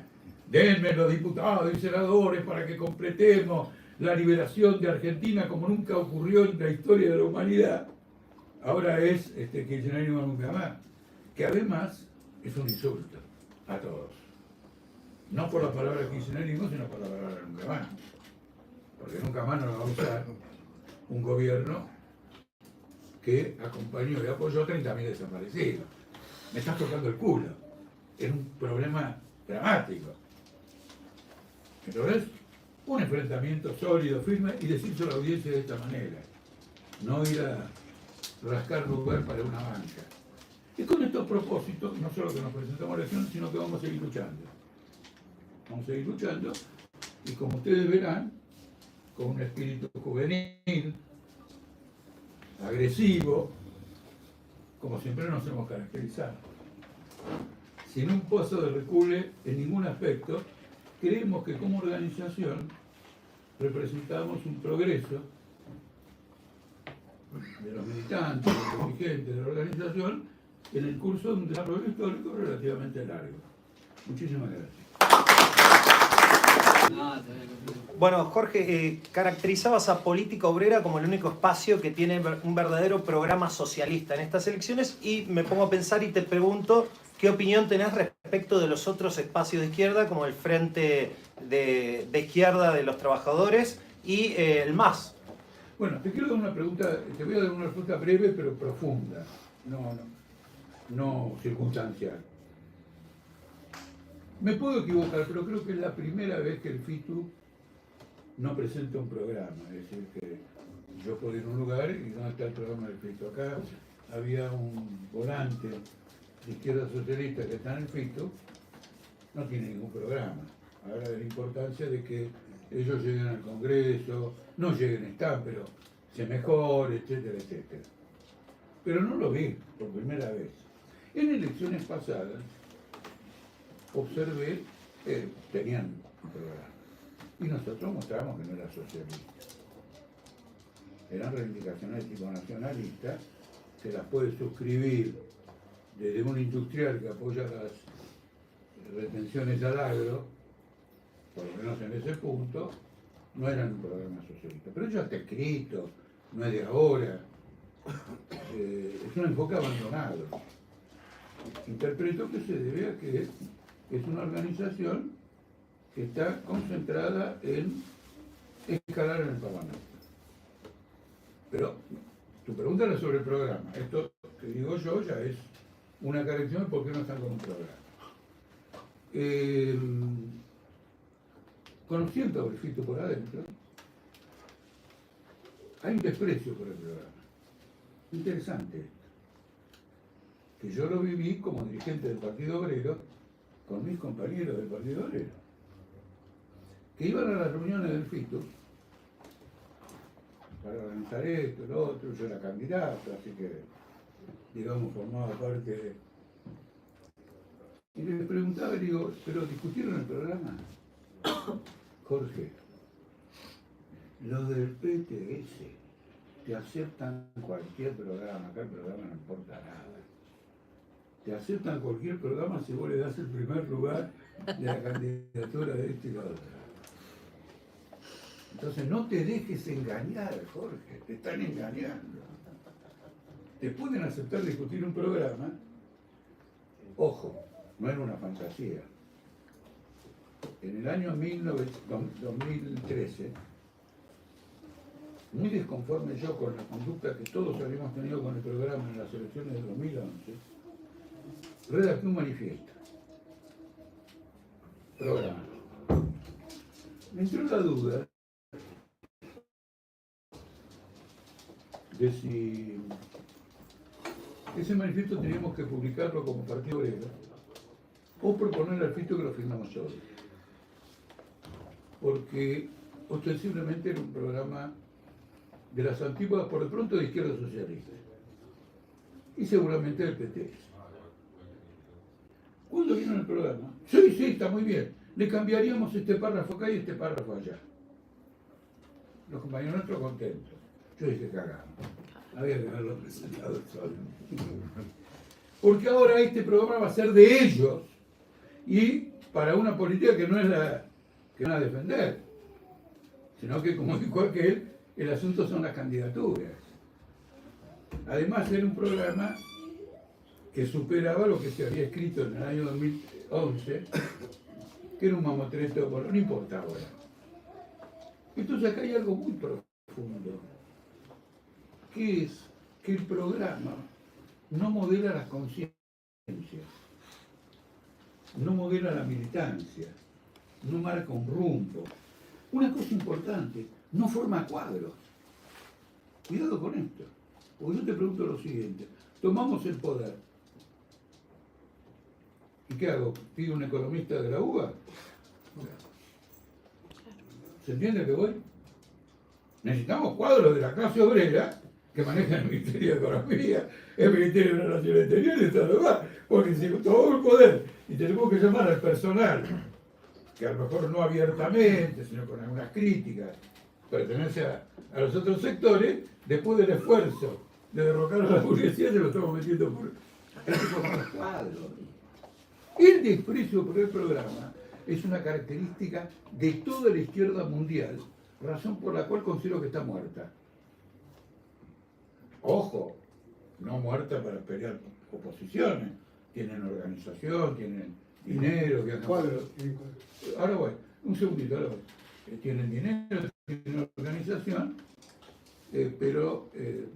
Denme los diputados y senadores para que completemos la liberación de Argentina como nunca ocurrió en la historia de la humanidad. Ahora es kirchnerismo nunca más, que además es un insulto a todos. No por la palabra kirchnerismo, sino por la palabra nunca más. Porque nunca más no lo va a usar un gobierno que acompañó y apoyó 30.000 desaparecidos. Me estás tocando el culo. Es un problema dramático. Entonces, un enfrentamiento sólido, firme, y decirse a la audiencia de esta manera. No ir a rascar lugar para una banca. Y con estos propósitos, no solo que nos presentamos a la elección, sino que vamos a seguir luchando. Vamos a seguir luchando, y como ustedes verán, con un espíritu juvenil, agresivo, como siempre nos hemos caracterizado. Sin un pozo de recule en ningún aspecto, creemos que como organización representamos un progreso de los militantes, de los dirigentes de la organización, en el curso de un desarrollo histórico relativamente largo. Muchísimas gracias. Bueno, Jorge, caracterizabas a Política Obrera como el único espacio que tiene un verdadero programa socialista en estas elecciones, y me pongo a pensar y te pregunto qué opinión tenés respecto de los otros espacios de izquierda, como el Frente de Izquierda de los Trabajadores y el MAS. Bueno, te quiero dar una pregunta, te voy a dar una respuesta breve pero profunda, no circunstancial. Me puedo equivocar, pero creo que es la primera vez que el FITU no presenta un programa. Es decir, que yo puedo ir a un lugar y ¿dónde está el programa del FITU? Acá había un volante de izquierda socialista que está en el FITU, no tiene ningún programa. Habla de la importancia de que ellos lleguen al Congreso, no lleguen, están, pero se mejore, etcétera, etcétera. Pero no lo vi por primera vez. En elecciones pasadas observé que tenían un programa y nosotros mostramos que no era socialista. eran reivindicaciones de tipo nacionalista, que las puede suscribir desde un industrial que apoya las retenciones al agro, por lo menos en ese punto, no eran un programa socialista. Pero ya está escrito, no es de ahora, es un enfoque abandonado. Interpreto que se debe a que es una organización que está concentrada en escalar en el Parlamento. Pero tu pregunta era sobre el programa. Esto que digo yo ya es una corrección de por qué no están con un programa. Conociendo el Fito por adentro, hay un desprecio por el programa. Interesante esto. Que yo lo viví como dirigente del Partido Obrero con mis compañeros del Partido Obrero, que iban a las reuniones del Fito para organizar esto, lo otro. Yo era candidato, así que, digamos, formaba parte de... Y les preguntaba, digo, ¿pero discutieron el programa? Jorge, los del PTS te aceptan cualquier programa, acá el programa no importa nada. Te aceptan cualquier programa si vos le das el primer lugar de la candidatura de este y la otra. Entonces no te dejes engañar, Jorge, te están engañando. Te pueden aceptar discutir un programa, ojo, no era una fantasía. En el año 2013, muy desconforme yo con la conducta que todos habíamos tenido con el programa en las elecciones de 2011, redacté un manifiesto. Programa. Me entró la duda de si ese manifiesto teníamos que publicarlo como Partido Obrero o proponer al Fito que lo firmamos todos. Porque ostensiblemente era un programa de las antípodas, por de pronto, de izquierda socialista y seguramente del PTS. Cuando vino el programa, sí, está muy bien, le cambiaríamos este párrafo acá y este párrafo allá. Los compañeros nuestros contentos. Yo dije, cagamos, había que haberlo presentado solo. Porque ahora este programa va a ser de ellos y para una política que no es la que van a defender, sino que, como dijo aquel, el asunto son las candidaturas. Además era un programa que superaba lo que se había escrito en el año 2011, que era un mamotreto, bueno, no importa ahora. Entonces acá hay algo muy profundo, que es que el programa no modela las conciencias, no modela la militancia, no marca un rumbo. Una cosa importante, no forma cuadros. Cuidado con esto, porque yo te pregunto lo siguiente: tomamos el poder, ¿y qué hago? ¿Pido un economista de la UBA? ¿Se entiende que voy? Necesitamos cuadros de la clase obrera que manejan el Ministerio de Economía, el Ministerio de Relaciones Exteriores y todo lo demás, porque si todo el poder y tenemos que llamar al personal, que a lo mejor no abiertamente, sino con algunas críticas, pertenece a los otros sectores, después del esfuerzo de derrocar a la burguesía, se lo estamos metiendo por los cuadros. El desprecio por el programa es una característica de toda la izquierda mundial, razón por la cual considero que está muerta. Ojo, no muerta para pelear oposiciones, tienen organización, tienen dinero, ahora voy, un segundito, ahora voy. Tienen dinero, tienen organización, pero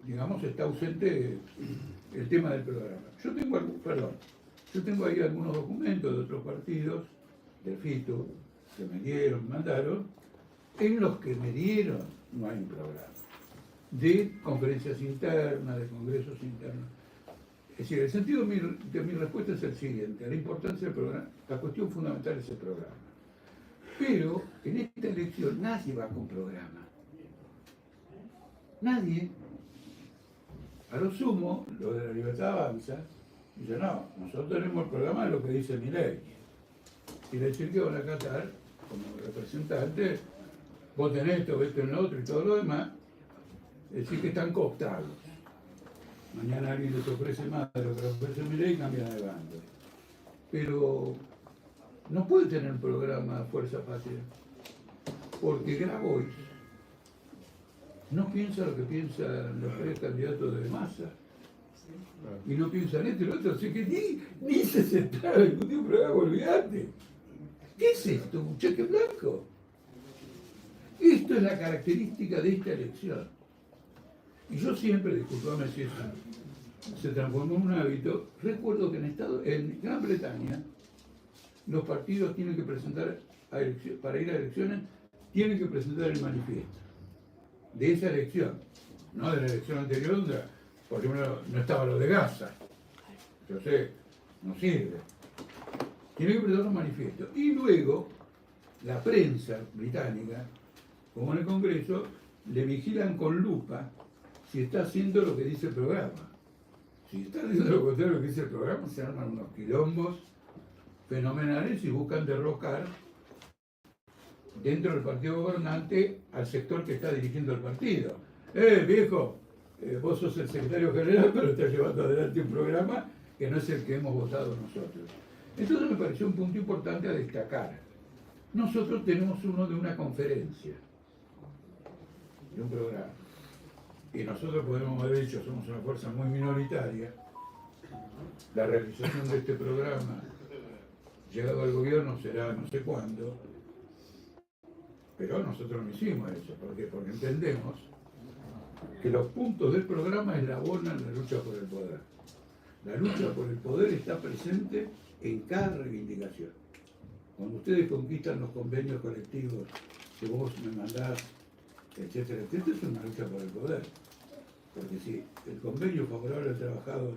digamos está ausente el tema del programa. Yo tengo ahí algunos documentos de otros partidos, del Fito, que me mandaron, en los que me dieron no hay un programa, de conferencias internas, de congresos internos. Es decir, el sentido de mi respuesta es el siguiente: la importancia del programa, la cuestión fundamental es el programa. Pero en esta elección nadie va con programa. Nadie. A lo sumo, lo de la Libertad Avanza, dice, no, nosotros tenemos el programa de lo que dice Milei. Quiere decir que van a acatar, como representante, voten esto en lo otro y todo lo demás, Es decir, que están cooptados. Mañana alguien les ofrece más de lo que les ofrece Milei y cambian de bando. Pero no puede tener un programa Fuerza Patria, porque Grabois no piensa lo que piensan los tres candidatos de Massa. Y no piensan esto y lo otro, así que ni se sentaron a discutir un programa, olvídate. ¿Qué es esto? ¿Un cheque blanco? Esto es la característica de esta elección. Y yo siempre, disculpame si eso se transformó en un hábito, recuerdo que en Gran Bretaña los partidos tienen que presentar, para ir a elecciones, tienen que presentar el manifiesto de esa elección, no de la elección anterior, donde, por ejemplo, no estaba lo de Gaza. Yo sé, no sirve. Tienen que presentar un manifiesto. Y luego, la prensa británica, como en el Congreso, le vigilan con lupa si está haciendo lo que dice el programa. Si está haciendo lo contrario de lo que dice el programa, se arman unos quilombos fenomenales y buscan derrocar dentro del partido gobernante al sector que está dirigiendo el partido. Viejo, vos sos el secretario general, pero estás llevando adelante un programa que no es el que hemos votado nosotros. Entonces me pareció un punto importante a destacar. Nosotros tenemos uno de una conferencia, de un programa. Y nosotros podemos haber dicho, somos una fuerza muy minoritaria, la realización de este programa, llegado al gobierno, será no sé cuándo, pero nosotros no hicimos eso. ¿Por qué? Porque entendemos que los puntos del programa eslabonan la lucha por el poder. La lucha por el poder está presente en cada reivindicación. Cuando ustedes conquistan los convenios colectivos que vos me mandás, etcétera, etcétera, es una lucha por el poder. Porque si el convenio favorable al trabajador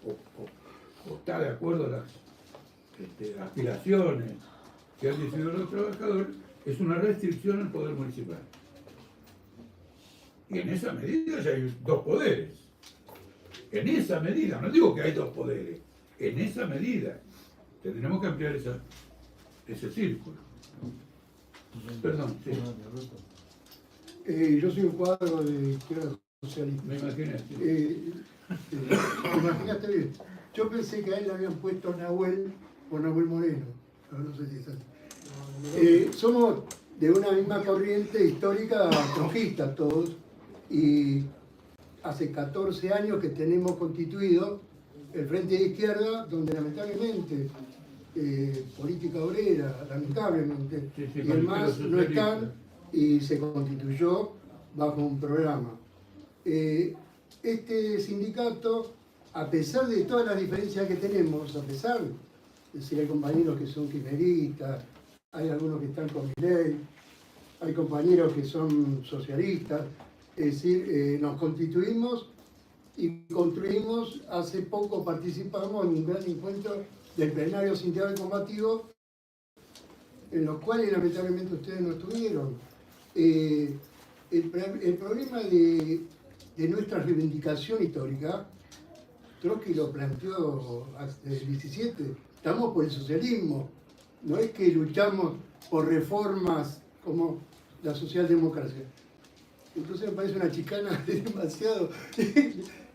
o está de acuerdo a las aspiraciones que han decidido los trabajadores, es una restricción al poder municipal. Y en esa medida ya hay dos poderes. En esa medida, no digo que hay dos poderes, en esa medida tendremos que ampliar ese círculo. Perdón, sí. Yo soy un cuadro de izquierda socialista. Me imaginé. Sí. Imagínate bien. Yo pensé que a él le habían puesto Nahuel por Nahuel Moreno. No sé si es así. Somos de una misma corriente histórica trojista todos. Y hace 14 años que tenemos constituido el Frente de Izquierda, donde lamentablemente política obrera, lamentablemente, Sí, y el MAS no están, y se constituyó bajo un programa. Este sindicato, a pesar de todas las diferencias que tenemos, a pesar de decir, hay compañeros que son kirchneristas, hay algunos que están con Milei, hay compañeros que son socialistas, es decir, nos constituimos y construimos. Hace poco participamos en un gran encuentro del plenario sindical combativo, en los cuales lamentablemente ustedes no estuvieron. El problema de nuestra reivindicación histórica, Trotsky lo planteó hasta el 17, estamos por el socialismo, no es que luchamos por reformas como la socialdemocracia. Entonces me parece una chicana de demasiado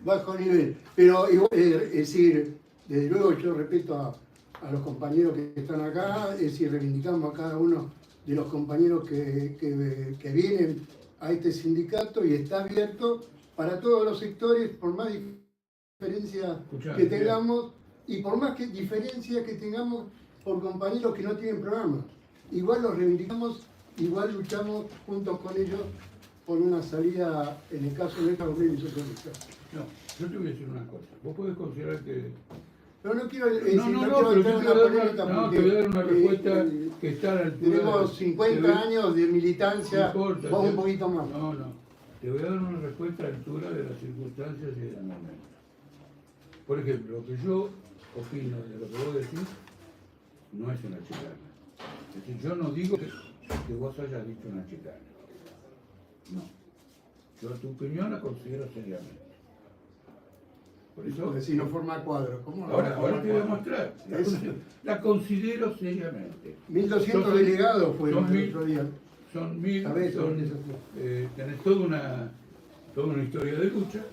bajo nivel. Pero es decir, desde luego yo respeto a los compañeros que están acá, es decir, reivindicamos a cada uno de los compañeros que vienen a este sindicato y está abierto para todos los sectores, por más diferencias que tengamos y por más diferencias que tengamos por compañeros que no tienen programa. Igual los reivindicamos, igual luchamos juntos con ellos por una salida, en el caso de esta obrera y socialista. No, yo te voy a decir una cosa. Vos podés considerar que... Pero no quiero pero te voy a dar una respuesta que está a la altura... Tenemos 50 años de militancia, no importa, vos un poquito más. No. Te voy a dar una respuesta a la altura de las circunstancias y del momento. Por ejemplo, lo que yo opino de lo que vos decís no es una chicana. Es decir, yo no digo que vos hayas dicho una chicana. No. Yo tu opinión la considero seriamente. Por eso... Porque si no forma cuadro, ¿cómo no? Ahora te voy a mostrar. La considero seriamente. 1200 delegados fueron el otro día. Son 1000, ¿Sabés? tenés toda toda una historia de lucha,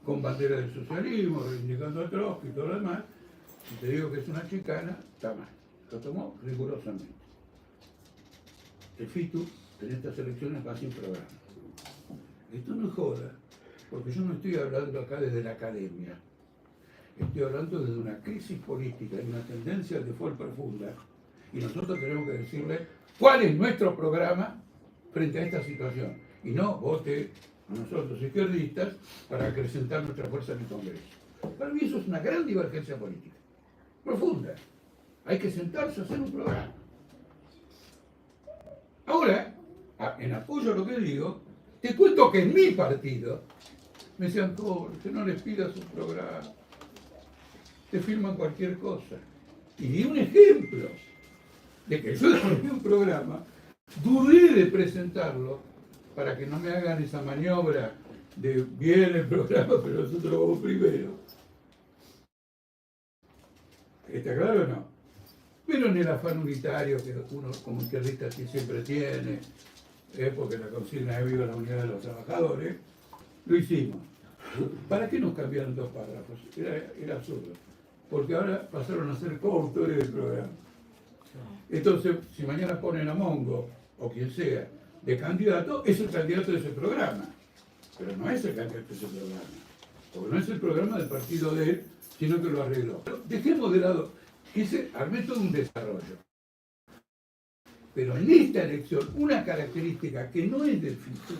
con bandera del socialismo, reivindicando a Trotsky y todo lo demás. Si te digo que es una chicana, está mal. Lo tomó rigurosamente. El FITU en estas elecciones va sin programa. Esto no es joda, porque yo no estoy hablando acá desde la academia. Estoy hablando desde una crisis política y una tendencia de default profunda. Y nosotros tenemos que decirle cuál es nuestro programa frente a esta situación. Y no vote a nosotros izquierdistas para acrecentar nuestra fuerza en el Congreso. Para mí eso es una gran divergencia política, profunda. Hay que sentarse a hacer un programa. Ahora, en apoyo a lo que digo, te cuento que en mi partido me decían, que no les pidas un programa, te firman cualquier cosa. Y di un ejemplo de que yo escogí un programa, dudé de presentarlo para que no me hagan esa maniobra de bien el programa, pero nosotros lo vamos primero. ¿Está claro o no? Pero en el afán unitario que uno como izquierdista siempre tiene, porque la consigna es viva la unidad de los trabajadores, lo hicimos. ¿Para qué nos cambiaron 2 párrafos? Era absurdo. Porque ahora pasaron a ser coautores del programa. Entonces, si mañana ponen a Mongo, o quien sea, de candidato, es el candidato de ese programa. Pero no es el candidato de ese programa. Porque no es el programa del partido de él, sino que lo arregló. Pero dejemos de lado, armé todo un desarrollo. Pero en esta elección, una característica que no es del FITU,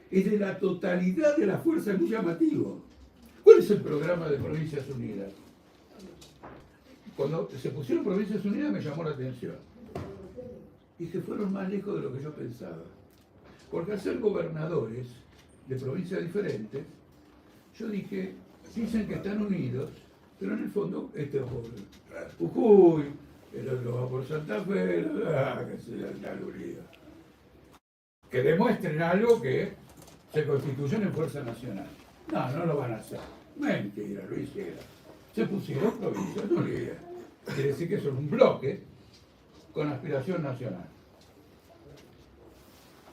es de la totalidad de la fuerza, muy llamativo. ¿Cuál es el programa de Provincias Unidas? Cuando se pusieron Provincias Unidas me llamó la atención. Y que fueron más lejos de lo que yo pensaba. Porque al ser gobernadores de provincias diferentes, yo dije, dicen que están unidos, pero en el fondo este es por Jujuy, el otro va por Santa Fe, que se la unido. Que demuestren algo que se constituyen en fuerza nacional. No, no lo van a hacer. Mentira, lo hicieron. Se pusieron provincias unidas. Quiere decir que son un bloque con aspiración nacional.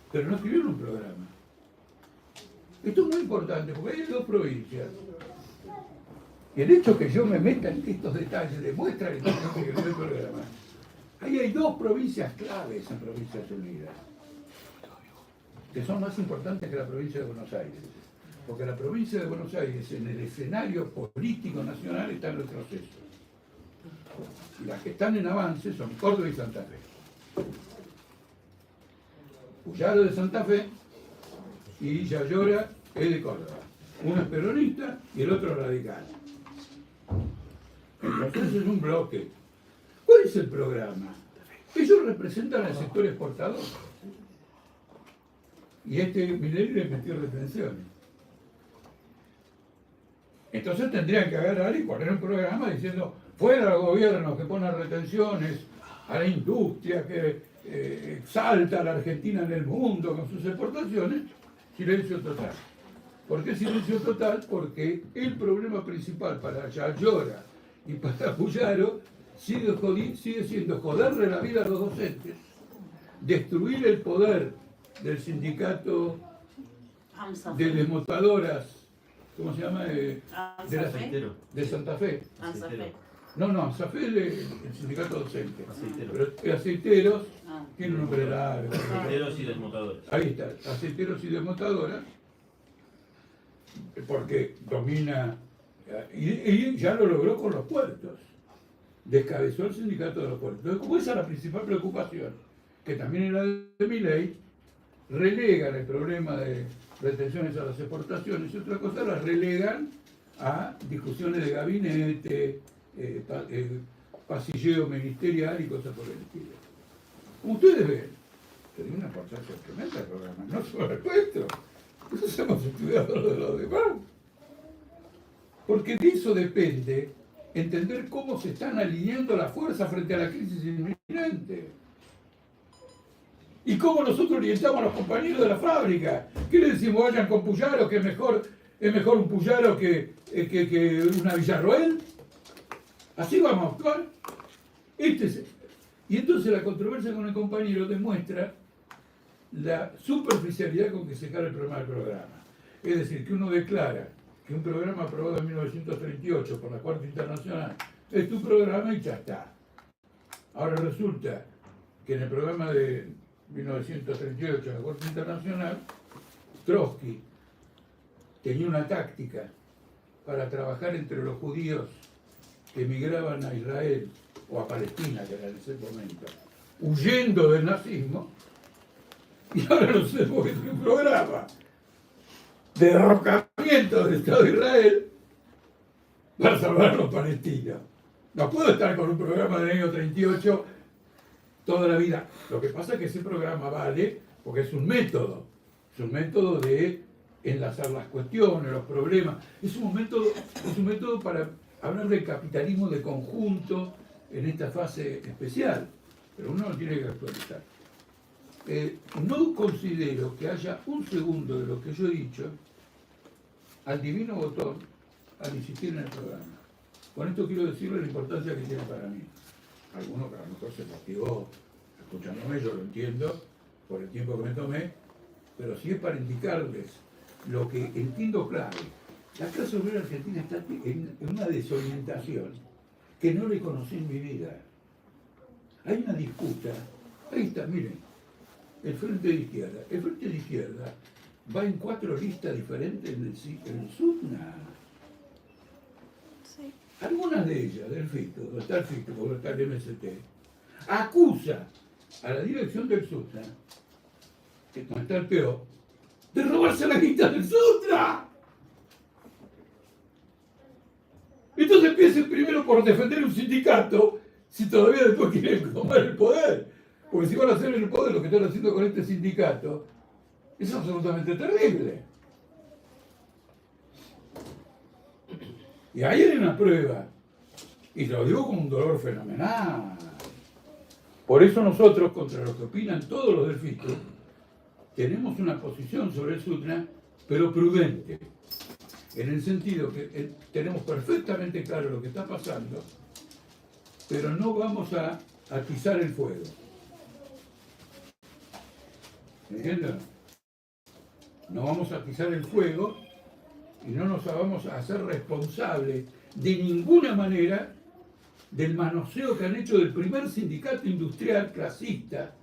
Pero no escribieron un programa. Esto es muy importante porque hay 2 provincias. Y el hecho que yo me meta en estos detalles demuestra que tengo que escribir el programa. Ahí hay 2 provincias claves en Provincias Unidas, que son más importantes que la provincia de Buenos Aires. Porque la provincia de Buenos Aires, en el escenario político nacional, está en retroceso. Y las que están en avance son Córdoba y Santa Fe. Puyaro de Santa Fe y Yayora es de Córdoba. Uno es peronista y el otro radical. Entonces es un bloque. ¿Cuál es el programa? Ellos representan al sector exportador. Y Milei le metió retenciones. Entonces tendrían que agarrar y poner un programa diciendo fuera al gobierno que pone retenciones a la industria, que exalta a la Argentina en el mundo con sus exportaciones, silencio total. ¿Por qué silencio total? Porque el problema principal para Yayora y para Puyaro sigue siendo joderle la vida a los docentes, destruir el poder del sindicato de desmontadoras, ¿cómo se llama? De Santa Fe. No, ANSAFE es el sindicato docente. Aceiteros. Pero aceiteros tiene un nombre largo. Aceiteros y desmontadores. Ahí está, aceiteros y desmontadoras, porque domina, y ya lo logró con los puertos. Descabezó el sindicato de los puertos. Entonces, como esa es la principal preocupación, que también era de Milei, relegan el problema de retenciones a las exportaciones y otra cosa las relegan a discusiones de gabinete, pasilleo ministerial y cosas por el estilo. Como ustedes ven, tenía una importancia tremenda el programa, no solo el nuestro, nosotros hemos estudiado lo de los demás. Porque de eso depende entender cómo se están alineando las fuerzas frente a la crisis inminente. Y cómo nosotros orientamos a los compañeros de la fábrica. ¿Qué le decimos? Vayan con Puyaro, que es mejor un Puyaro que una Villarroel. Así vamos a actuar. Y entonces la controversia con el compañero demuestra la superficialidad con que se carga el programa. Es decir, que uno declara que un programa aprobado en 1938 por la Corte Internacional es tu programa y ya está. Ahora resulta que en el programa de 1938 de la Corte Internacional, Trotsky tenía una táctica para trabajar entre los judíos que emigraban a Israel o a Palestina, que era en ese momento, huyendo del nazismo, y ahora no sé por qué tiene un programa de derrocamiento del Estado de Israel para salvar a los palestinos. No puedo estar con un programa del año 38 toda la vida. Lo que pasa es que ese programa vale porque es un método de enlazar las cuestiones, los problemas. Es un método para hablar del capitalismo de conjunto en esta fase especial, pero uno lo tiene que actualizar. No considero que haya un segundo de lo que yo he dicho al divino botón al insistir en el programa. Con esto quiero decirle la importancia que tiene para mí. Alguno que a lo mejor se castigó escuchándome, yo lo entiendo, por el tiempo que me tomé, pero sí es para indicarles lo que entiendo clave. La clase obrera argentina está en una desorientación que no le conocí en mi vida. Hay una disputa, ahí está, miren, el Frente de Izquierda. El Frente de Izquierda va en 4 listas diferentes en el SUTNA. Sí. Algunas de ellas, del FITO, donde está el FITO, donde está el MST, acusa a la dirección del SUTNA, que donde está el PO, de robarse la guita del SUTNA. Entonces empiecen primero por defender un sindicato, si todavía después quieren tomar el poder. Porque si van a hacer el poder lo que están haciendo con este sindicato, es absolutamente terrible. Y ahí hay una prueba, y lo digo con un dolor fenomenal. Por eso nosotros, contra lo que opinan todos los del FITO, tenemos una posición sobre el SUTNA, pero prudente, en el sentido que tenemos perfectamente claro lo que está pasando, pero no vamos a atizar el fuego. ¿Me entiendes? No vamos a atizar el fuego y no nos vamos a hacer responsables de ninguna manera del manoseo que han hecho del primer sindicato industrial clasista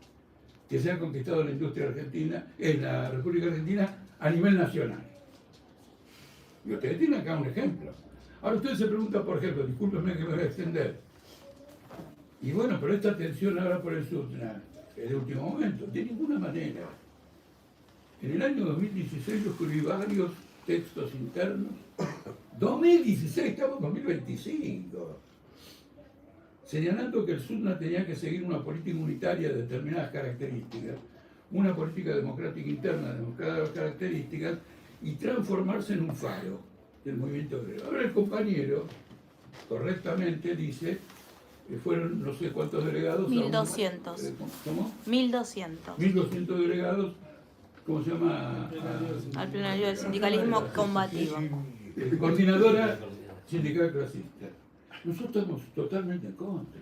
que se ha conquistado en la industria argentina, en la República Argentina, a nivel nacional. Y ustedes tienen acá un ejemplo. Ahora ustedes se preguntan, por ejemplo, discúlpenme que me voy a extender, y bueno, pero esta tensión ahora por el SUTNA es de último momento, de ninguna manera. En el año 2016 yo escribí varios textos internos. 2016, estamos en 2025. Señalando que el SUTNA tenía que seguir una política unitaria de determinadas características, una política democrática interna de determinadas características, y transformarse en un faro del movimiento obrero. Ahora el compañero, correctamente, dice que fueron no sé cuántos delegados. 1200. ¿Cómo? 1200. 1200 delegados, ¿cómo se llama? Al plenario del sindicalismo combativo. Coordinadora sindical clasista. Nosotros estamos totalmente en contra,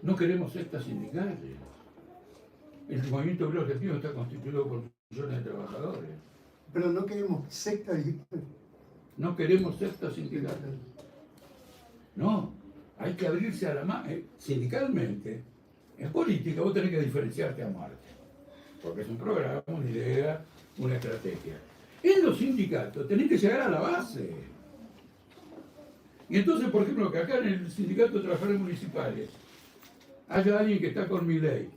no queremos sectas sindicales. El movimiento obrero argentino está constituido por millones de trabajadores. Pero no queremos sectas. No queremos sectas sindicales. No, hay que abrirse a la mano. Sindicalmente, en política vos tenés que diferenciarte a muerte. Porque es un programa, una idea, una estrategia. En los sindicatos tenés que llegar a la base. Y entonces, por ejemplo, que acá en el sindicato de trabajadores municipales haya alguien que está con mi ley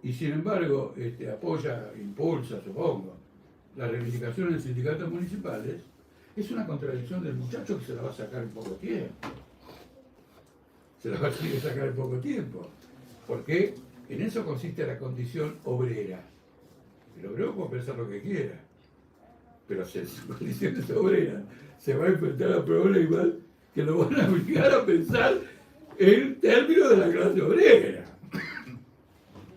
y sin embargo apoya, impulsa, supongo, las reivindicaciones de sindicatos municipales, es una contradicción del muchacho que se la va a sacar en poco tiempo. Se la va a tener que sacar en poco tiempo. Porque en eso consiste la condición obrera. El obrero puede pensar lo que quiera, pero si en sus condiciones obreras se va a enfrentar a problemas que lo van a obligar a pensar en términos de la clase obrera.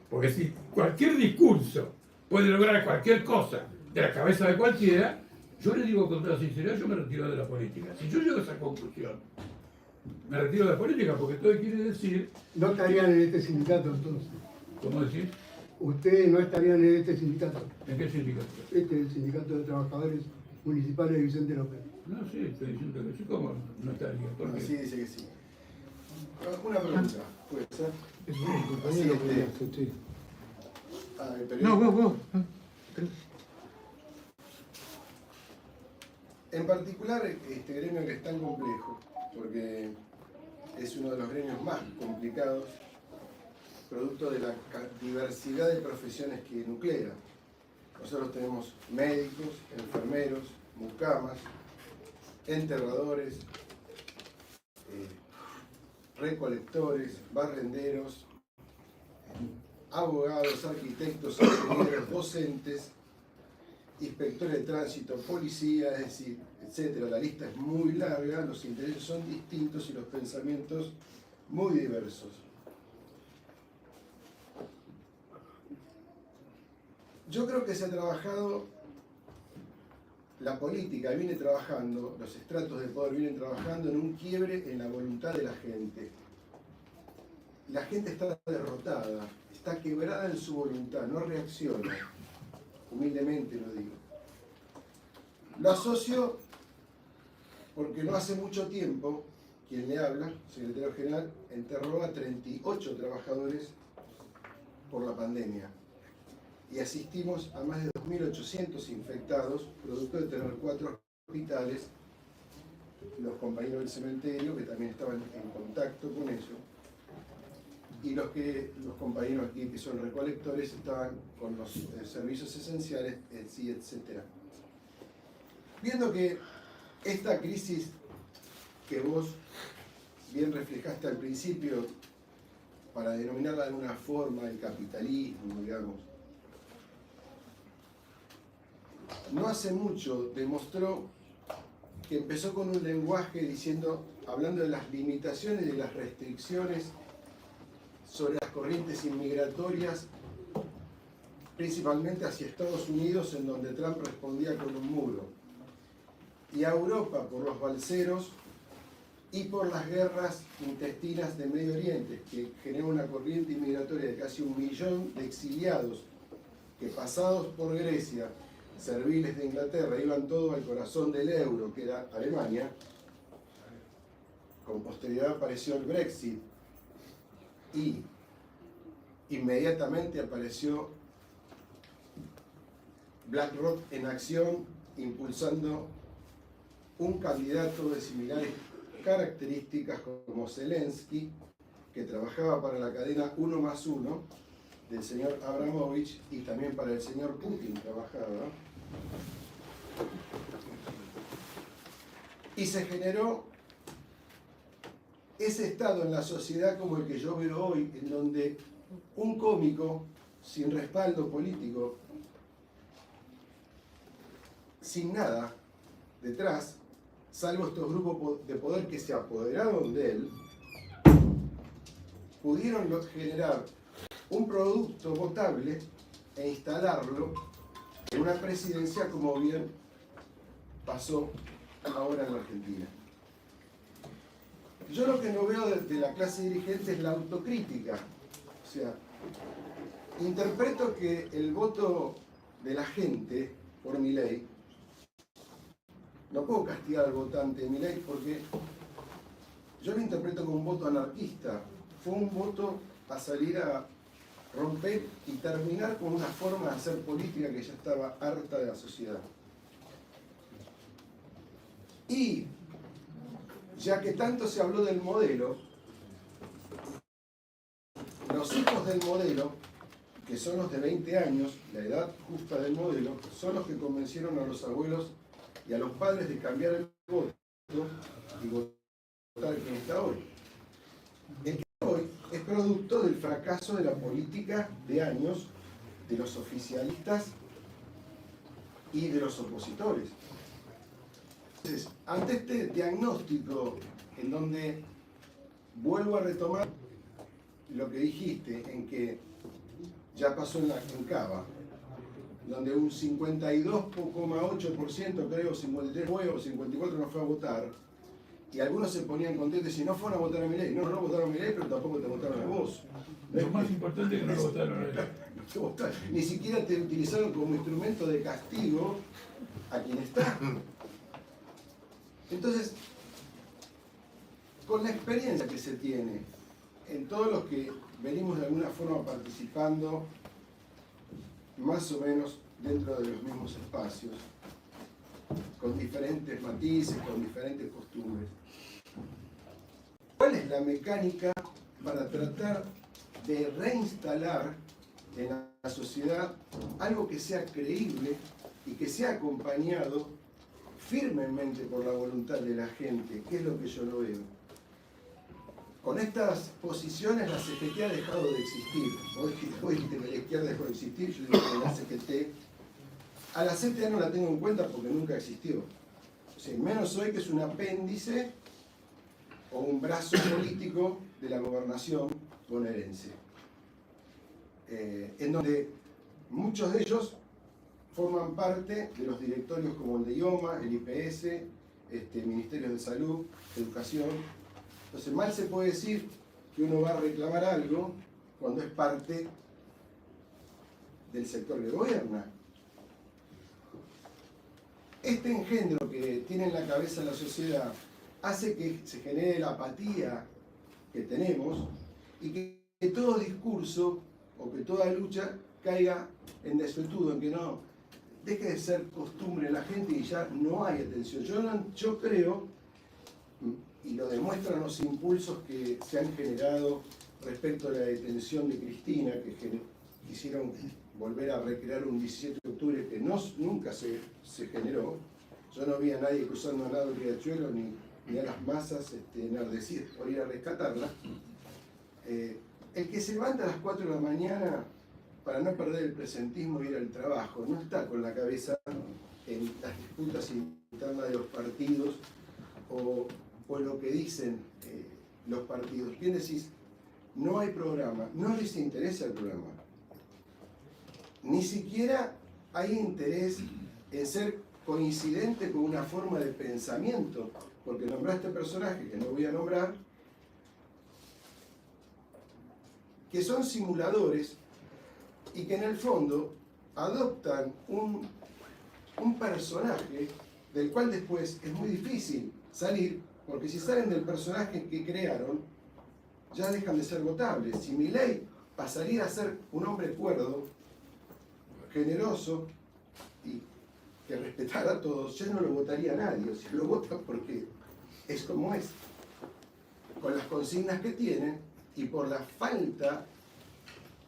Porque si cualquier discurso puede lograr cualquier cosa de la cabeza de cualquiera, yo le digo con toda sinceridad, yo me retiro de la política. Si yo llego a esa conclusión, me retiro de la política, porque todo quiere decir... No estarían en este sindicato entonces. ¿Cómo decir? ustedes no estarían en este sindicato. ¿En qué sindicato? Este es el Sindicato de Trabajadores Municipales de Vicente López. No sé, estoy diciendo que sí, ¿cómo no estaría? ¿Por qué? Sí, dice que sí. Una pregunta, ¿puede ser? Es un Así compañero que hace, sí. El periodista. No, vos. En particular, este gremio que es tan complejo, porque es uno de los gremios más complicados, producto de la diversidad de profesiones que nuclea. Nosotros tenemos médicos, enfermeros, mucamas, enterradores, recolectores, barrenderos, abogados, arquitectos, ingenieros, docentes, inspectores de tránsito, policía, es decir, etcétera. La lista es muy larga, los intereses son distintos y los pensamientos muy diversos. Yo creo que se ha trabajado, la política viene trabajando, los estratos de poder vienen trabajando en un quiebre en la voluntad de la gente. La gente está derrotada, está quebrada en su voluntad, no reacciona. Humildemente lo digo. Lo asocio porque no hace mucho tiempo, quien le habla, secretario general, enterró a 38 trabajadores por la pandemia. Y asistimos a más de 2.800 infectados, producto de tener 4 hospitales, los compañeros del cementerio que también estaban en contacto con ello, y los compañeros aquí que son recolectores estaban con los servicios esenciales, etc. Viendo que esta crisis que vos bien reflejaste al principio, para denominarla de alguna forma, el capitalismo, digamos, no hace mucho demostró que empezó con un lenguaje hablando de las limitaciones y de las restricciones sobre las corrientes inmigratorias, principalmente hacia Estados Unidos, en donde Trump respondía con un muro, y a Europa por los balseros y por las guerras intestinas de Medio Oriente, que generó una corriente inmigratoria de casi 1 millón de exiliados que, pasados por Grecia, serviles de Inglaterra, iban todos al corazón del euro, que era Alemania. Con posterioridad apareció el Brexit y inmediatamente apareció BlackRock en acción, impulsando un candidato de similares características como Zelensky, que trabajaba para la cadena 1+1 del señor Abramovich, y también para el señor Putin trabajaba. Y se generó ese estado en la sociedad como el que yo veo hoy, en donde un cómico sin respaldo político, sin nada detrás, salvo estos grupos de poder que se apoderaron de él, pudieron generar un producto votable e instalarlo en una presidencia, como bien pasó ahora en la Argentina. Yo lo que no veo de la clase dirigente es la autocrítica. O sea, interpreto que el voto de la gente por Milei, no puedo castigar al votante de Milei porque yo lo interpreto como un voto anarquista. Fue un voto a salir a romper y terminar con una forma de hacer política que ya estaba harta de la sociedad. Y ya que tanto se habló del modelo, los hijos del modelo, que son los de 20 años, la edad justa del modelo, son los que convencieron a los abuelos y a los padres de cambiar el voto y votar quien está hoy. El que está hoy es producto del fracaso de la política de años de los oficialistas y de los opositores. Entonces, ante este diagnóstico, en donde vuelvo a retomar lo que dijiste, en que ya pasó en Cava, donde un 52,8%, creo, 53 o 54 no fue a votar, Y algunos se ponían contentos y decían, no fueron a votar a Milei. No votaron a Milei, pero tampoco te votaron a vos. Lo más importante es que no lo votaron a él. No te votaron. Ni siquiera te utilizaron como instrumento de castigo a quien está. Entonces, con la experiencia que se tiene en todos los que venimos de alguna forma participando más o menos dentro de los mismos espacios, con diferentes matices, con diferentes costumbres. ¿Cuál es la mecánica para tratar de reinstalar en la sociedad algo que sea creíble y que sea acompañado firmemente por la voluntad de la gente? ¿Qué es lo que yo lo veo? Con estas posiciones la CGT ha dejado de existir. Vos dijiste que la izquierda dejó de existir, yo digo que la CGT, a la CTA no la tengo en cuenta porque nunca existió. O sea, menos hoy que es un apéndice o un brazo político de la gobernación bonaerense. En donde muchos de ellos forman parte de los directorios como el de IOMA, el IPS, Ministerios de Salud, Educación. Entonces mal se puede decir que uno va a reclamar algo cuando es parte del sector que gobierna. Este engendro que tiene en la cabeza la sociedad hace que se genere la apatía que tenemos y que todo discurso o que toda lucha caiga en desuetudo, en que no deje de ser costumbre en la gente y ya no hay atención. Yo creo, y lo demuestran los impulsos que se han generado respecto a la detención de Cristina, que quisieron volver a recrear un 17 de octubre que nunca se generó. Yo no vi a nadie cruzando al lado del riachuelo ni a las masas enardecidas por ir a rescatarla. El que se levanta a las 4 de la mañana para no perder el presentismo y ir al trabajo no está con la cabeza en las disputas internas de los partidos o lo que dicen los partidos. Bien decís, no hay programa, no les interesa el programa. Ni siquiera hay interés en ser coincidente con una forma de pensamiento, porque nombraste personajes que no voy a nombrar, que son simuladores y que en el fondo adoptan un personaje del cual después es muy difícil salir, porque si salen del personaje que crearon, ya dejan de ser votables. Si Milei pasaría a ser un hombre cuerdo, generoso y que respetara a todos, ya no lo votaría nadie. O sea, lo votan porque es como es, con las consignas que tienen y por la falta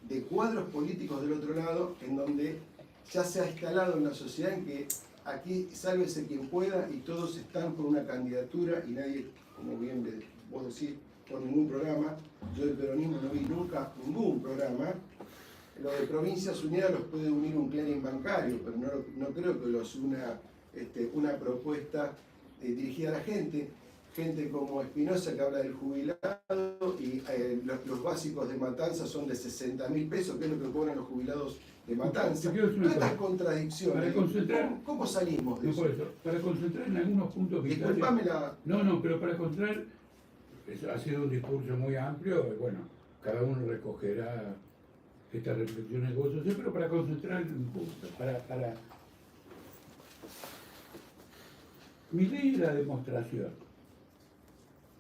de cuadros políticos del otro lado, en donde ya se ha instalado en la sociedad en que aquí sálvese quien pueda y todos están por una candidatura y nadie, como bien vos decís, por ningún programa. Yo del peronismo no vi nunca ningún programa. Lo de Provincias Unidas los puede unir un clearing bancario, pero no creo que los una una propuesta dirigida a la gente. Gente como Espinosa que habla del jubilado y los básicos de Matanza son de 60.000 pesos, que es lo que cobran los jubilados de Matanza. Todas estas contradicciones. ¿Cómo salimos de eso? Para concentrar en algunos puntos vitales. Disculpame la... No, pero para concentrar, ha sido un discurso muy amplio, bueno, cada uno recogerá estas reflexiones que vos hacés, pero para concentrar en un punto, para... Milei es la demostración,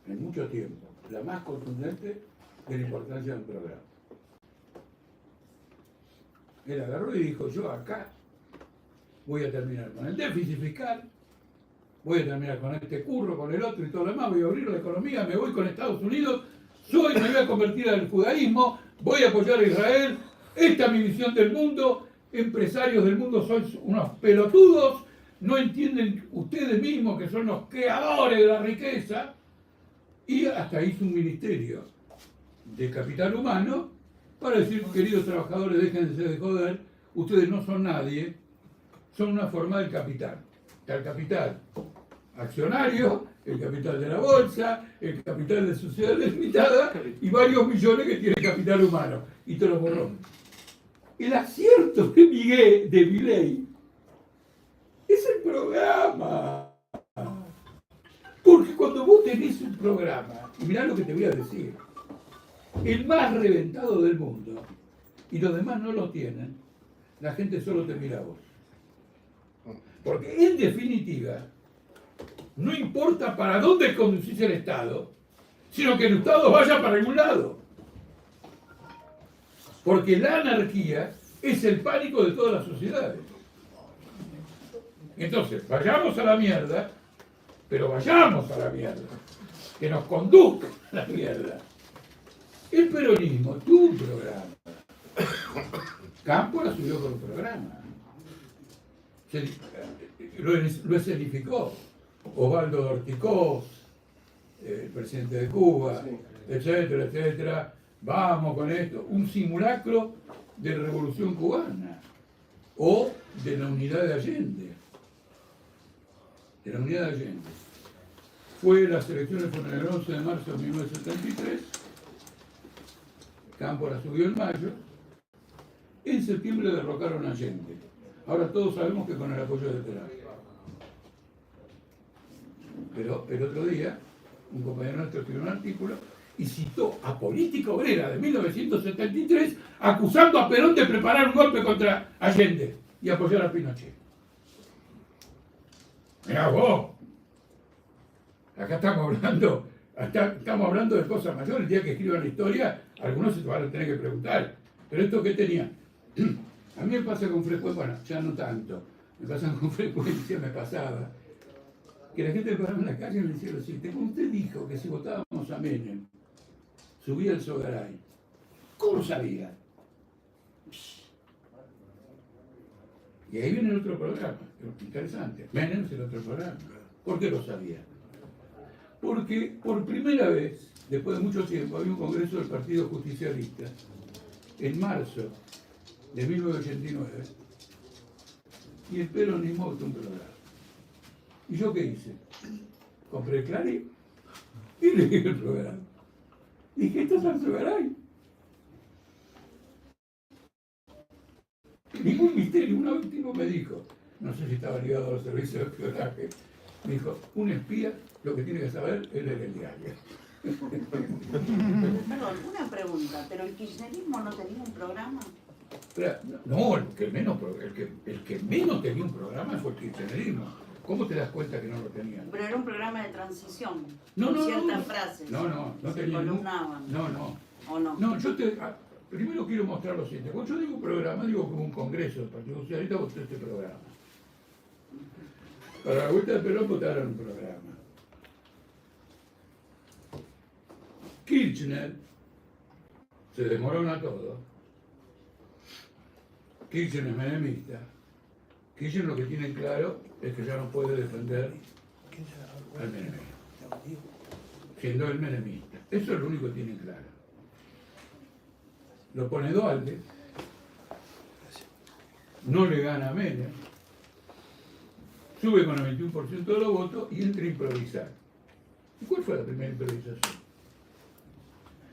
en mucho tiempo, la más contundente de la importancia de un programa. Él agarró y dijo, yo acá voy a terminar con el déficit fiscal, voy a terminar con este curro, con el otro y todo lo demás, voy a abrir la economía, me voy con Estados Unidos, me voy a convertir al judaísmo, voy a apoyar a Israel, esta es mi visión del mundo, empresarios del mundo sois unos pelotudos, no entienden ustedes mismos que son los creadores de la riqueza, y hasta hizo un ministerio de capital humano para decir, queridos trabajadores, déjense de joder, ustedes no son nadie, son una forma del capital. Está el capital accionario, el capital de la bolsa, el capital de sociedad limitada y varios millones que tiene capital humano. Y te lo borró. El acierto de Milei es el programa. Porque cuando vos tenés un programa, y mirá lo que te voy a decir, el más reventado del mundo, y los demás no lo tienen, la gente solo te mira a vos. Porque en definitiva, no importa para dónde conducís el Estado, sino que el Estado vaya para algún lado. Porque la anarquía es el pánico de todas las sociedades. Entonces, vayamos a la mierda, pero vayamos a la mierda, que nos conduzca a la mierda. El peronismo tuvo un programa. Campo la subió con un programa. Lo escenificó. Osvaldo Dorticós, el presidente de Cuba, Sí. etcétera, etcétera. Vamos con esto. Un simulacro de revolución cubana o de la unidad de Allende. De la unidad de Allende. Las elecciones fueron el 11 de marzo de 1973. Campo la subió en mayo. En septiembre derrocaron a Allende. Ahora todos sabemos que con el apoyo de Perón. Pero el otro día, un compañero nuestro escribió un artículo y citó a Política Obrera de 1973 acusando a Perón de preparar un golpe contra Allende y apoyar a Pinochet. Mirá vos. Acá estamos hablando de cosas mayores. El día que escriban la historia, algunos se van a tener que preguntar. Pero esto que tenía. A mí me pasa con frecuencia, bueno, ya no tanto, me pasa con frecuencia, me pasaba, que la gente paraba en la calle y me decía lo siguiente: como usted dijo que si votábamos a Menem, subía el Sogaray, ¿cómo lo sabía? Y ahí viene el otro programa, interesante, Menem es el otro programa. ¿Por qué lo sabía? Porque por primera vez, después de mucho tiempo, había un congreso del Partido Justicialista, en marzo de 1989, y el peronismo votó un programa. ¿Y yo qué hice? Compré el Clarín y leí el programa. Dije, esto es Alzogaray. Ningún misterio. Un tipo me dijo, no sé si estaba ligado a los servicios de espionaje, me dijo, un espía lo que tiene que saber es leer el diario. Perdón, una pregunta, ¿pero el kirchnerismo no tenía un programa? No, el que menos tenía un programa fue el kirchnerismo. ¿Cómo te das cuenta que no lo tenían? Pero era un programa de transición, No, con no, ciertas no. frases. No se tenía. columnaban. No. ¿O no? No, primero quiero mostrar lo siguiente. Cuando yo digo programa, digo como un congreso del Partido Socialista votó este programa. Para la vuelta de Perón votaron un programa. Kirchner se desmorona todo. Kirchner es menemista. Kirchner lo que tiene claro es que ya no puede defender al menemismo, siendo el menemista. Eso es lo único que tiene claro. Lo pone Duhalde, no le gana a Menem, sube con el 21% de los votos y entra a improvisar. ¿Y cuál fue la primera improvisación?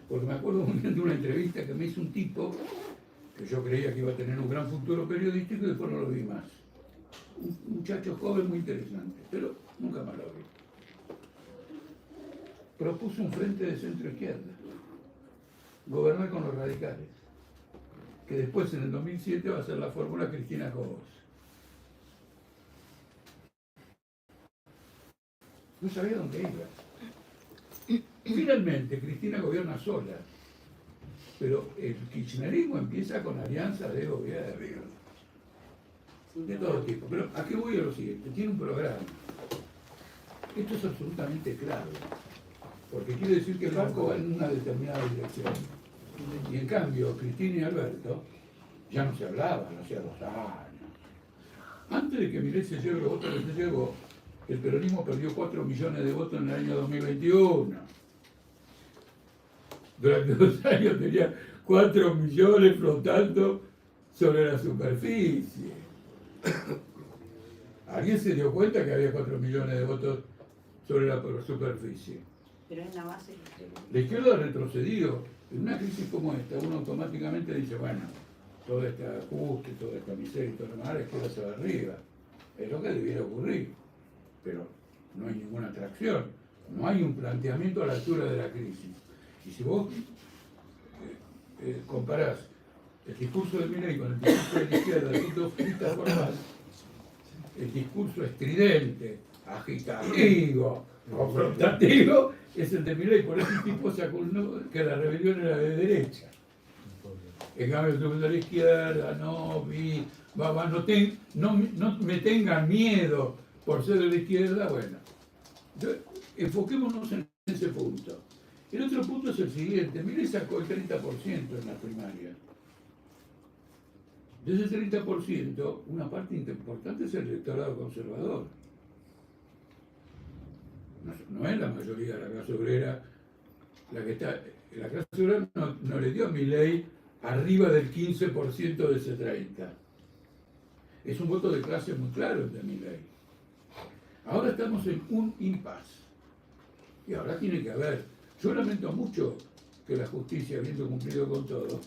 Porque me acuerdo de una entrevista que me hizo un tipo que yo creía que iba a tener un gran futuro periodístico y después no lo vi más. Un muchacho joven muy interesante, pero nunca más lo vi. Propuso un frente de centro-izquierda, gobernar con los radicales, que después en el 2007 va a ser la fórmula Cristina Cobos. No sabía dónde iba. Finalmente, Cristina gobierna sola, pero el kirchnerismo empieza con alianzas de gobierno, de todo tipo. Pero ¿a qué voy a lo siguiente? Tiene un programa. Esto es absolutamente clave, porque quiere decir que el barco va en una determinada dirección. Y en cambio, Cristina y Alberto ya no se hablaban, hacía 2 años. Antes de que Milei se lleve los votos que se llevó, el peronismo perdió 4 millones de votos en el año 2021. Durante 2 años tenía 4 millones flotando sobre la superficie. ¿Alguien se dio cuenta que había 4 millones de votos sobre la superficie? Pero en la base... La izquierda ha retrocedido. En una crisis como esta, uno automáticamente dice, bueno, todo este ajuste, toda esta miseria y todo lo demás, la izquierda se va arriba. Es lo que debiera ocurrir, pero no hay ninguna atracción. No hay un planteamiento a la altura de la crisis. Y si vos comparás el discurso de Milei con el discurso de la izquierda del punto de vista formal, el discurso estridente, agitativo, confrontativo, es el de Milei. Por eso el tipo sacó que la rebelión era de derecha. En cambio, el de la izquierda, no me tengan miedo por ser de la izquierda. Bueno, enfoquémonos en ese punto. El otro punto es el siguiente. Milei sacó el 30% en las primarias. De ese 30%, una parte importante es el electorado conservador. No es la mayoría de la clase obrera la que está. La clase obrera no le dio a Milei arriba del 15% de ese 30%. Es un voto de clase muy claro el de Milei. Ahora estamos en un impasse. Y ahora tiene que haber. Yo lamento mucho que la justicia, habiendo cumplido con todo,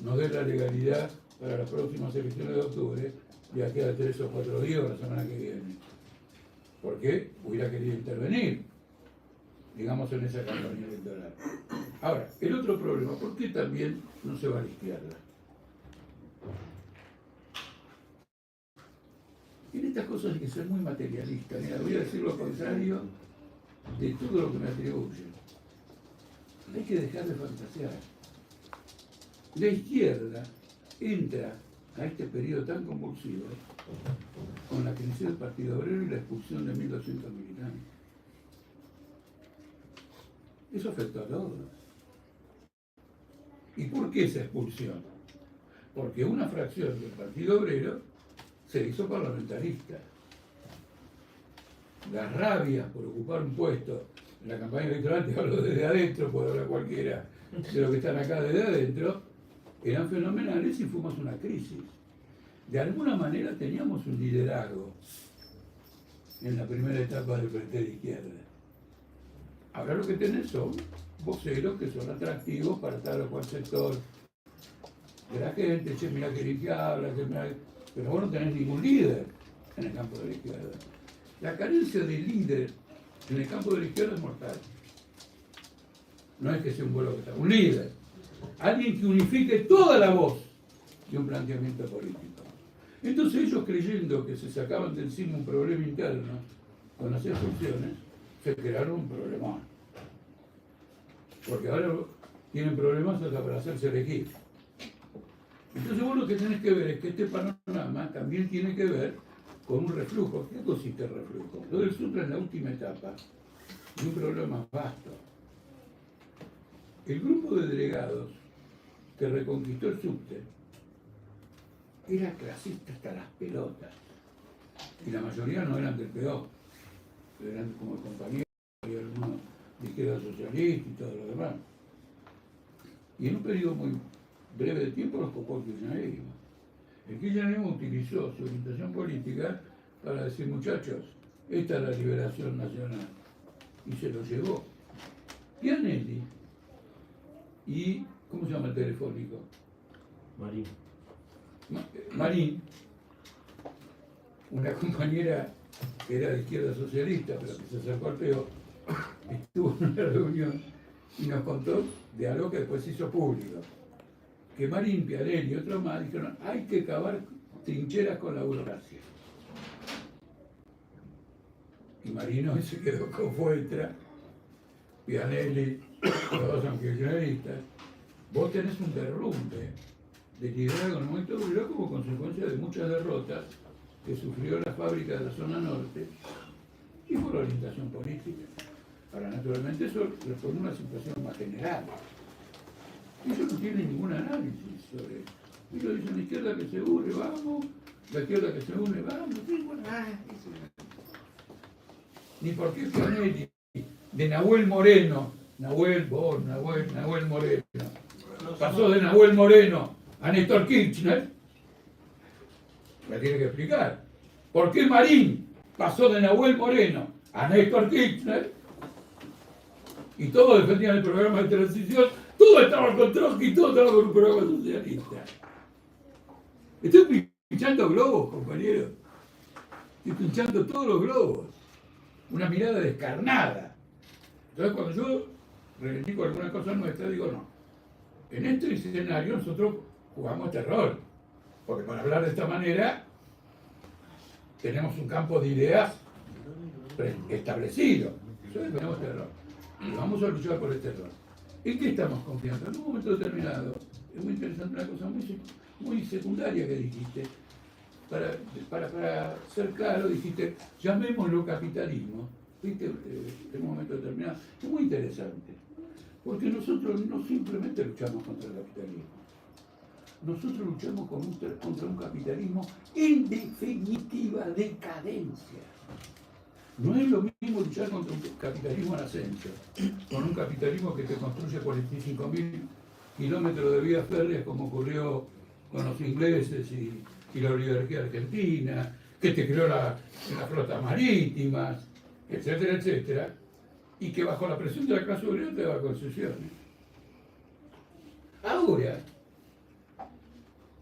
nos dé la legalidad para las próximas elecciones de octubre, ya queda 3 o 4 días la semana que viene. Porque hubiera querido intervenir, digamos, en esa campaña electoral. Ahora, el otro problema, ¿por qué también no se va a la izquierda? En estas cosas hay que ser muy materialista. Mira, voy a decir lo contrario de todo lo que me atribuyen. Hay que dejar de fantasear. La izquierda entra a este periodo tan convulsivo con la crisis del Partido Obrero y la expulsión de 1.200 militantes. Eso afectó a todos. ¿Y por qué esa expulsión? Porque una fracción del Partido Obrero se hizo parlamentarista. Las rabias por ocupar un puesto en la campaña electoral, te hablo desde adentro, puede hablar cualquiera de los que están acá desde adentro, eran fenomenales y fuimos una crisis. De alguna manera teníamos un liderazgo en la primera etapa del Frente de Izquierda. Ahora lo que tenés son voceros que son atractivos para tal o cual sector de la gente. Che, mirá que bien que habla, pero vos no tenés ningún líder en el campo de la izquierda. La carencia de líder en el campo de la izquierda es mortal. No es que sea un vuelo que está, un líder. Alguien que unifique toda la voz de un planteamiento político. Entonces ellos, creyendo que se sacaban de encima un problema interno con las expulsiones, se crearon un problemón. Porque ahora tienen problemas hasta para hacerse elegir. Entonces vos lo que tenés que ver es que este panorama también tiene que ver con un reflujo. ¿Qué consiste el reflujo? Lo del Sutra es la última etapa de un problema vasto. El grupo de delegados que reconquistó el subte era clasista hasta las pelotas. Y la mayoría no eran del PO, eran como compañeros, y algunos de izquierda socialista y todo lo demás. Y en un periodo muy breve de tiempo los copó el kirchnerismo. El kirchnerismo utilizó su orientación política para decir, muchachos, esta es la liberación nacional. Y se lo llevó. Pianelli y, ¿cómo se llama el telefónico? Marín, una compañera que era de izquierda socialista, pero que se acercó al PO, estuvo en una reunión y nos contó de algo que después se hizo público. Que Marín, Pianelli y otros más dijeron, hay que cavar trincheras con la burocracia. Y Marino se quedó con Fuentra, Pianelli, todos son kirchneristas. Vos tenés un derrumbe de liderazgo en el momento obrero como consecuencia de muchas derrotas que sufrió la fábrica de la zona norte y por orientación política. Ahora, naturalmente, eso le pone una situación más general. Ellos no tienen ningún análisis sobre eso. Ellos dicen, la izquierda que se une, vamos, la izquierda que se une, vamos, ni por qué Pianelli, de Nahuel Moreno, Nahuel Moreno, pasó de Nahuel Moreno a Néstor Kirchner, me tiene que explicar. ¿Por qué Marín pasó de Nahuel Moreno a Néstor Kirchner? Y todos defendían el programa de transición, todo estaba con Trotsky, todo estaba con un programa socialista. Estoy pinchando globos, compañeros. Estoy pinchando todos los globos. Una mirada descarnada Entonces cuando yo reivindico alguna cosa nuestra, digo no. En este escenario nosotros jugamos terror, porque para hablar de esta manera tenemos un campo de ideas establecido. Entonces tenemos terror. Y vamos a luchar por el terror. ¿En qué estamos confiando? En un momento determinado, es muy interesante una cosa muy secundaria que dijiste. Para ser claro, dijiste, llamémoslo capitalismo. ¿Viste? En un momento determinado. Es muy interesante. Porque nosotros no simplemente luchamos contra el capitalismo. Nosotros luchamos contra un capitalismo en definitiva decadencia. No es lo mismo luchar contra un capitalismo en ascenso, con un capitalismo que te construye 45.000 kilómetros de vías férreas como ocurrió con los ingleses y la oligarquía argentina, que te creó las flotas marítimas, etcétera, etcétera, y que bajo la presión de la clase obrera te da concesiones. Ahora,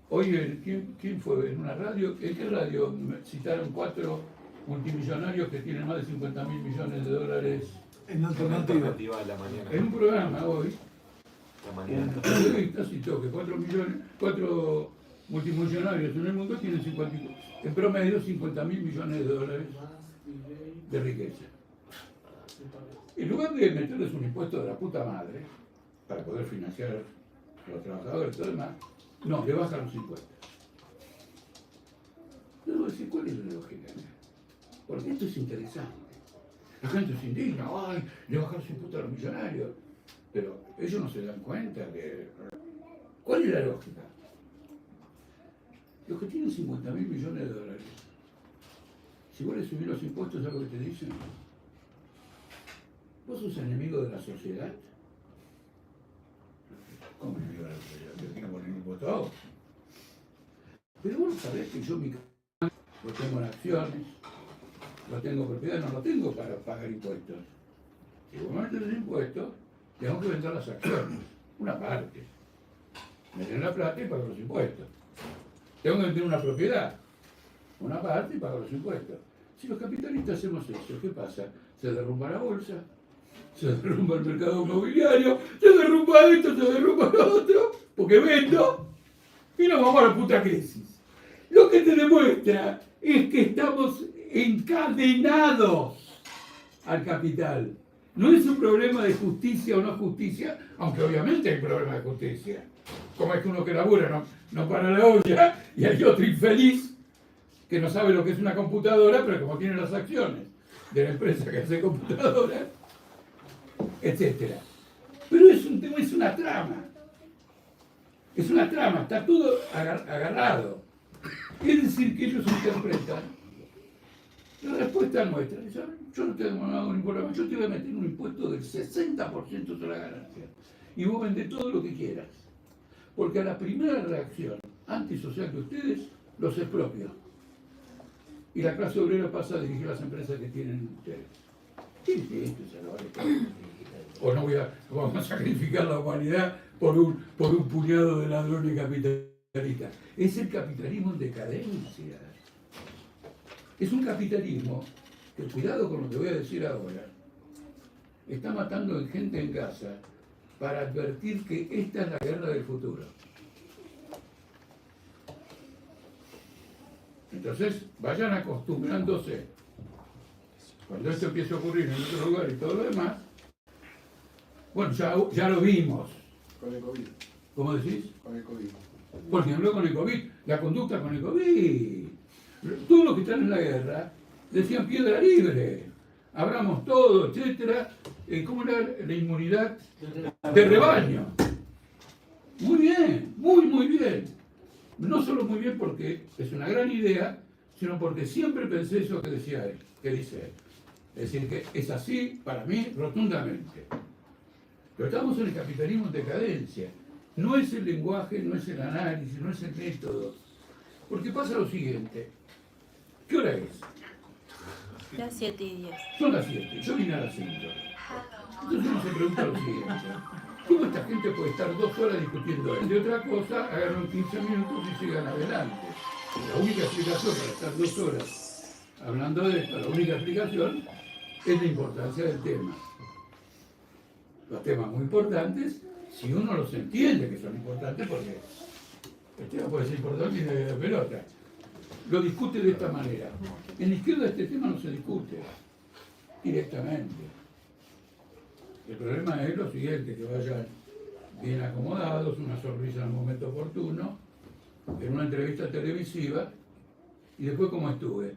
hoy, ¿quién fue? En una radio, ¿en qué radio citaron 4 multimillonarios que tienen más de 50.000 millones de dólares? En alternativa de la mañana. En un programa hoy, La mañana. un periodista citó que 4 multimillonarios en el mundo tienen en promedio 50.000 millones de dólares de riqueza. En lugar de meterles un impuesto de la puta madre para poder financiar a los trabajadores y todo lo demás, no, le bajan los impuestos. Yo debo decir, ¿cuál es la lógica? Porque esto es interesante. La gente se indigna, ¡ay! Le bajan su impuesto a los millonarios. Pero ellos no se dan cuenta que... ¿Cuál es la lógica? Los que tienen 50.000 millones de dólares, si vos le subís los impuestos, ¿sabes lo que te dicen? ¿Vos sos enemigo de la sociedad? ¿Cómo enemigo de la sociedad? Yo tengo que poner impuesto a vos. Pero vos sabés que yo mi casa lo tengo en acciones, lo tengo en propiedad, no lo tengo para pagar impuestos. Si vos me metes los impuestos, tengo que vender las acciones, una parte. Meter la plata y pagar los impuestos. Tengo que vender una propiedad, una parte y pagar los impuestos. Si los capitalistas hacemos eso, ¿qué pasa? Se derrumba la bolsa, se derrumba el mercado inmobiliario, se derrumba esto, se derrumba lo otro, porque vendo y nos vamos a la puta crisis. Lo que te demuestra es que estamos encadenados al capital. No es un problema de justicia o no justicia, aunque obviamente hay un problema de justicia. Como es que uno que labura no para la olla y hay otro infeliz que no sabe lo que es una computadora, pero como tiene las acciones de la empresa que hace computadoras, etc. Pero es un tema, es una trama. Es una trama, está todo agarrado. Es decir, que ellos interpretan la respuesta nuestra. ¿Saben? Yo no te hago ningún problema, yo te voy a meter un impuesto del 60% sobre la ganancia. Y vos vendés todo lo que quieras. Porque a la primera reacción antisocial de ustedes, los expropio. Y la clase obrera pasa a dirigir las empresas que tienen ustedes. ¿Qué es esto? O no vamos a sacrificar la humanidad por un puñado de ladrones capitalistas. Es el capitalismo en decadencia. Es un capitalismo que, cuidado con lo que voy a decir ahora, está matando gente en casa para advertir que esta es la guerra del futuro. Entonces, vayan acostumbrándose. Cuando esto empiece a ocurrir en otro lugar y todo lo demás, bueno, ya lo vimos. Con el COVID. ¿Cómo decís? Con el COVID. Por ejemplo, con el COVID, la conducta con el COVID. Todos los que están en la guerra decían piedra libre, abramos todo, etcétera. ¿Cómo era la inmunidad de rebaño? Muy bien, muy bien. No solo muy bien porque es una gran idea, sino porque siempre pensé eso que decía él, que dice él. Es decir, que es así para mí rotundamente. Pero estamos en el capitalismo en decadencia. No es el lenguaje, no es el análisis, no es el método. Porque pasa lo siguiente. ¿Qué hora es? Las 7:10. Son las 7. Yo vine a las 5. Entonces uno se pregunta lo siguiente. ¿Cómo esta gente puede estar 2 horas discutiendo de otra cosa, hagan 15 minutos y sigan adelante? La única explicación para estar 2 horas hablando de esto, la única explicación es la importancia del tema. los temas muy importantes, si uno los entiende que son importantes, porque el tema puede ser importante y no hay de pelota. Lo discute de esta manera. En la izquierda este tema no se discute directamente. El problema es lo siguiente, que vayan bien acomodados, una sonrisa en el momento oportuno, en una entrevista televisiva, y después como estuve.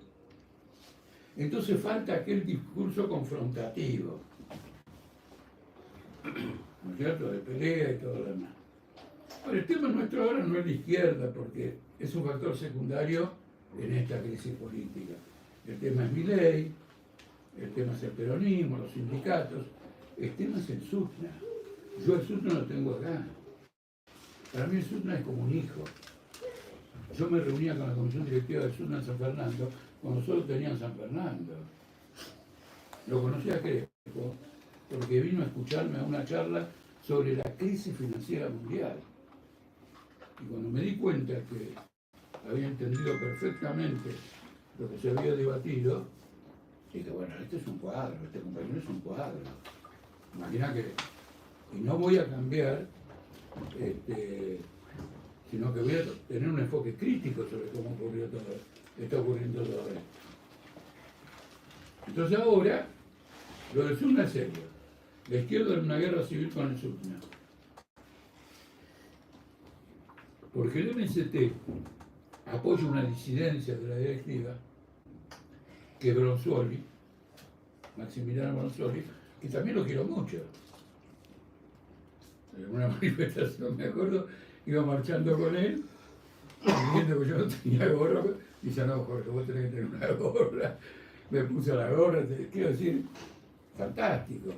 Entonces falta aquel discurso confrontativo, ¿no es cierto?, de pelea y todo lo demás. Ahora, el tema nuestro ahora no es la izquierda, porque es un factor secundario en esta crisis política. El tema es Milei, el tema es el peronismo, los sindicatos, el tema es el SUTNA. Yo el SUTNA lo tengo acá. Para mí el SUTNA es como un hijo. Yo me reunía con la comisión directiva del SUTNA en San Fernando, cuando solo tenían San Fernando. Lo conocí a Crespo, porque vino a escucharme a una charla sobre la crisis financiera mundial. Y cuando me di cuenta que había entendido perfectamente lo que se había debatido, dije, bueno, este es un cuadro, este compañero es un cuadro. Imagina que, y no voy a cambiar, sino que voy a tener un enfoque crítico sobre cómo ocurrió todo, está ocurriendo todo esto. Entonces ahora, lo del SUTNA es serio. La izquierda en una guerra civil con el SUTNA. Porque el MST apoya una disidencia de la directiva que Bronzuoli, Maximiliano Bronzuoli, que también lo quiero mucho. En una manifestación, me acuerdo, iba marchando con él, viendo que yo no tenía gorra, dice, no, Jorge, vos tenés que tener una gorra. Me puse la gorra, quiero decir, fantástico.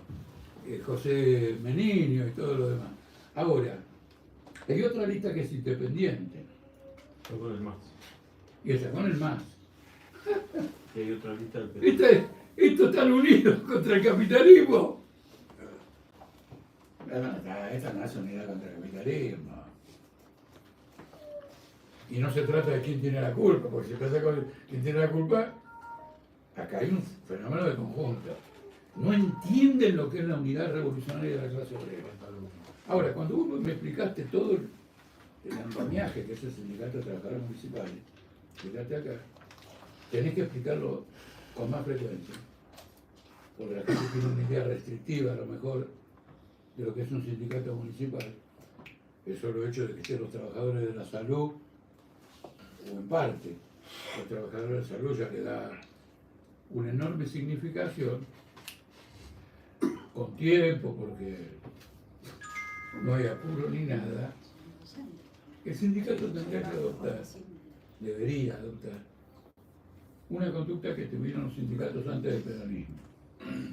José Meniño y todo lo demás. Ahora, hay otra lista que es independiente. Está con el MAS. Y está con el MAS. Y hay otra lista del PT. Estos están unidos contra el capitalismo. Esta no es unidad contra el capitalismo. Y no se trata de quién tiene la culpa, porque si se trata de quién tiene la culpa, acá hay un fenómeno de conjunto. No entienden lo que es la unidad revolucionaria de la clase obrera. Ahora, cuando vos me explicaste todo el andamiaje que es el sindicato de trabajadores municipales, fíjate acá, tenés que explicarlo con más frecuencia. Porque la gente tiene una idea restrictiva, a lo mejor, de lo que es un sindicato municipal. Eso lo hecho de que estén los trabajadores de la salud, o en parte, los trabajadores de salud ya le da una enorme significación, con tiempo, porque no hay apuro ni nada. El sindicato tendría que adoptar, debería adoptar, una conducta que tuvieron los sindicatos antes del peronismo,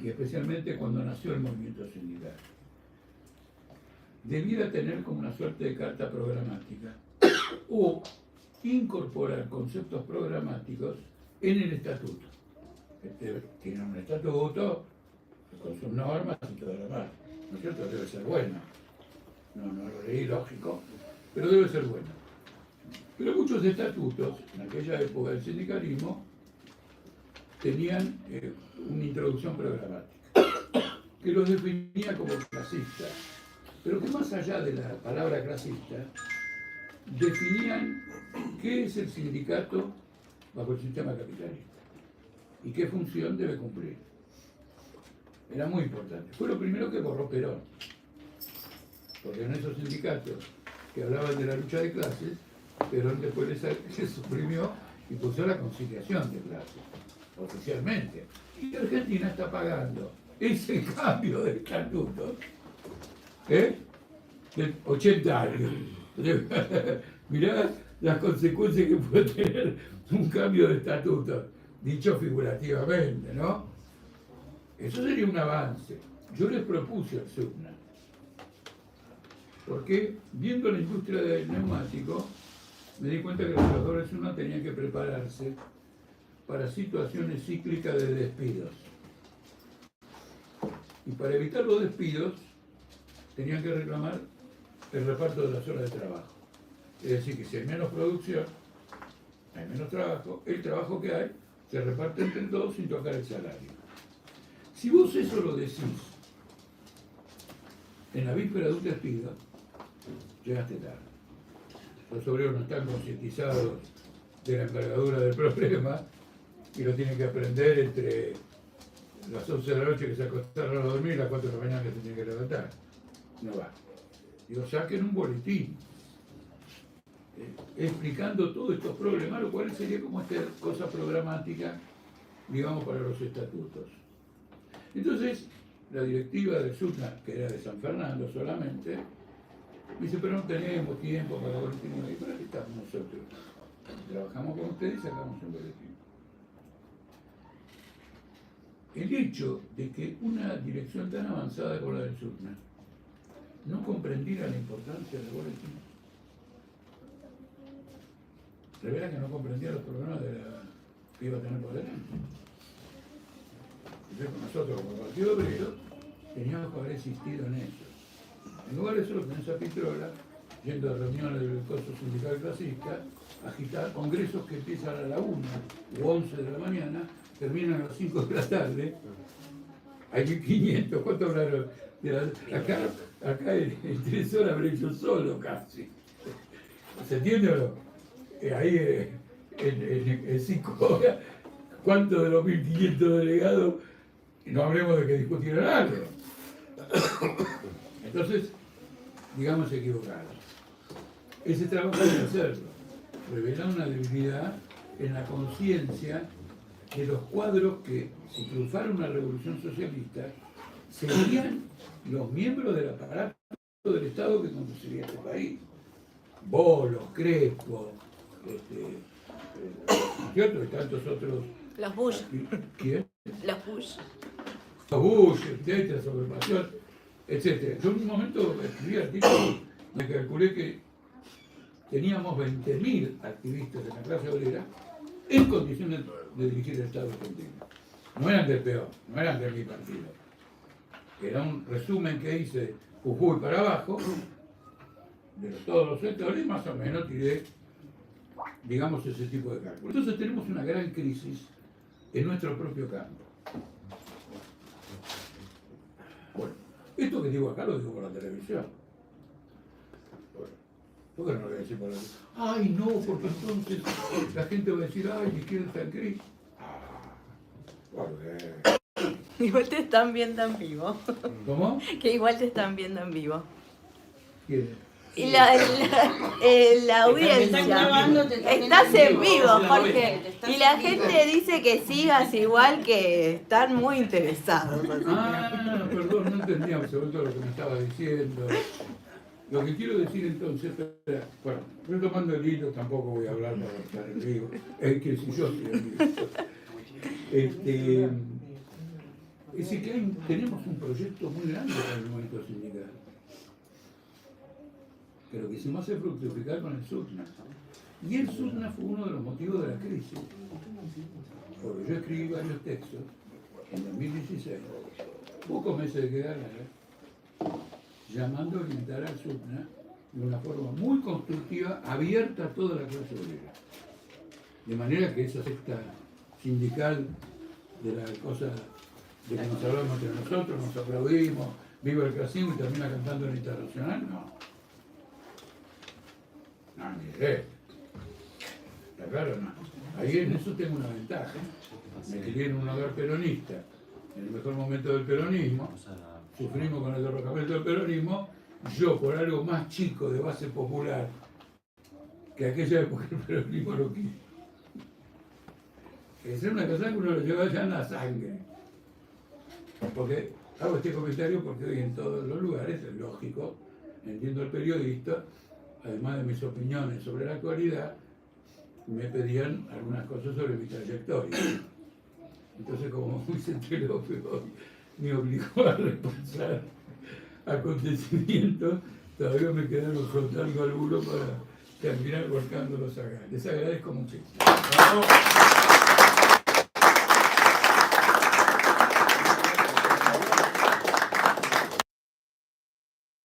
y especialmente cuando nació el movimiento sindical. Debiera tener como una suerte de carta programática o incorporar conceptos programáticos en el estatuto. Tienen un estatuto con sus normas y todo lo demás. ¿No es cierto? Debe ser bueno. No lo leí, lógico, pero debe ser bueno. Pero muchos estatutos, en aquella época del sindicalismo, tenían una introducción programática, que los definía como clasistas, pero que más allá de la palabra clasista, definían qué es el sindicato bajo el sistema capitalista y qué función debe cumplir. Era muy importante. Fue lo primero que borró Perón, porque en esos sindicatos que hablaban de la lucha de clases, Perón después se suprimió y puso la conciliación de clases, oficialmente. Y Argentina está pagando ese cambio de estatuto de 80 años. Mirá las consecuencias que puede tener un cambio de estatuto, dicho figurativamente, ¿no? Eso sería un avance. Yo les propuse al SUTNA, porque viendo la industria del neumático, me di cuenta que los trabajadores del SUTNA tenían que prepararse para situaciones cíclicas de despidos. Y para evitar los despidos, tenían que reclamar el reparto de las horas de trabajo. Es decir, que si hay menos producción, hay menos trabajo, el trabajo que hay se reparte entre todos sin tocar el salario. Si vos eso lo decís en la víspera de un despido, llegaste tarde. Los obreros no están concientizados de la envergadura del problema y lo tienen que aprender entre las 11 de la noche que se acostaron a dormir y las 4 de la mañana que se tienen que levantar. No va. Digo, saquen un boletín explicando todos estos problemas, lo cual sería como esta cosa programática, digamos, para los estatutos. Entonces, la directiva del SUTNA, que era de San Fernando solamente, dice, pero no tenemos tiempo para boletín. Y para qué estamos nosotros. Trabajamos con ustedes y sacamos un boletín. El hecho de que una dirección tan avanzada como la del SUTNA no comprendiera la importancia del boletín, revela que no comprendía los problemas que iba a tener por delante. Entonces, nosotros como Partido Obrero teníamos que haber insistido en eso. En lugar de eso, lo tenés a Pitrola, yendo a reuniones del Coso Sindical Clasista, agitar congresos que empiezan a la 1 o 11 de la mañana, terminan a las 5 de la tarde. Hay 500, ¿cuánto hablaron? Acá en 3 horas habré hecho solo casi. ¿Se entiende o no? Ahí en 5 horas, ¿cuántos de los 1.500 delegados? No hablemos de que discutieron algo. Entonces, digamos equivocados. Ese trabajo hay que hacerlo. Revela una debilidad en la conciencia de los cuadros que, si triunfara una revolución socialista, serían los miembros del aparato del Estado que conduciría este país. Bolos, Crespo, ¿cierto? Y tantos otros. Los Bush. ¿Quién? Los Bush. Los Bush, etcétera, sobrepasión, etcétera. Yo en un momento escribí artículos, me calculé que teníamos 20.000 activistas de la clase obrera en condiciones de dirigir el Estado argentino. No eran del peor, no eran de mi partido. Era un resumen que hice Jujuy para abajo, de todos los sectores, más o menos tiré, digamos, ese tipo de cálculo. Entonces tenemos una gran crisis en nuestro propio campo. Bueno, esto que digo acá lo digo por la televisión. Bueno, ¿por qué no lo voy a decir por la televisión? Ay, no, porque entonces la gente va a decir, ay, la izquierda está en crisis. Igual te están viendo en vivo. ¿Cómo? Que igual te están viendo en vivo. ¿Quién? Y la audiencia. Estás en vivo, Jorge. Y la gente dice que sigas igual, que están muy interesados. Ah, perdón, no entendía absolutamente lo que me estaba diciendo. Lo que quiero decir entonces, bueno, retomando el hilo, tampoco voy a hablar para estar en vivo. Es que si yo estoy en vivo. Es decir, que tenemos un proyecto muy grande para el movimiento sindical. Que lo que hicimos es fructificar con el SUTNA. Y el SUTNA fue uno de los motivos de la crisis. Porque yo escribí varios textos en 2016, pocos meses de que ganara, llamando a orientar al SUTNA de una forma muy constructiva, abierta a toda la clase obrera. De manera que esa secta sindical de la cosa de que nos hablamos entre nosotros, nos aplaudimos, viva el clasismo y termina cantando en internacional, no. No, ni idea. Está claro, no. Ahí en eso tengo una ventaja. Me crié en un hogar peronista, en el mejor momento del peronismo, sufrimos con el derrocamiento del peronismo, yo por algo más chico de base popular que aquella época el peronismo lo quiso. Esa es una cosa que uno lo lleva ya en la sangre. Porque hago este comentario porque hoy en todos los lugares, es lógico, entiendo al periodista, además de mis opiniones sobre la actualidad, me pedían algunas cosas sobre mi trayectoria. Entonces, como Vicente López hoy me obligó a repasar acontecimientos, todavía me quedaron flotando algunos para terminar volcándolos acá. Les agradezco muchísimo.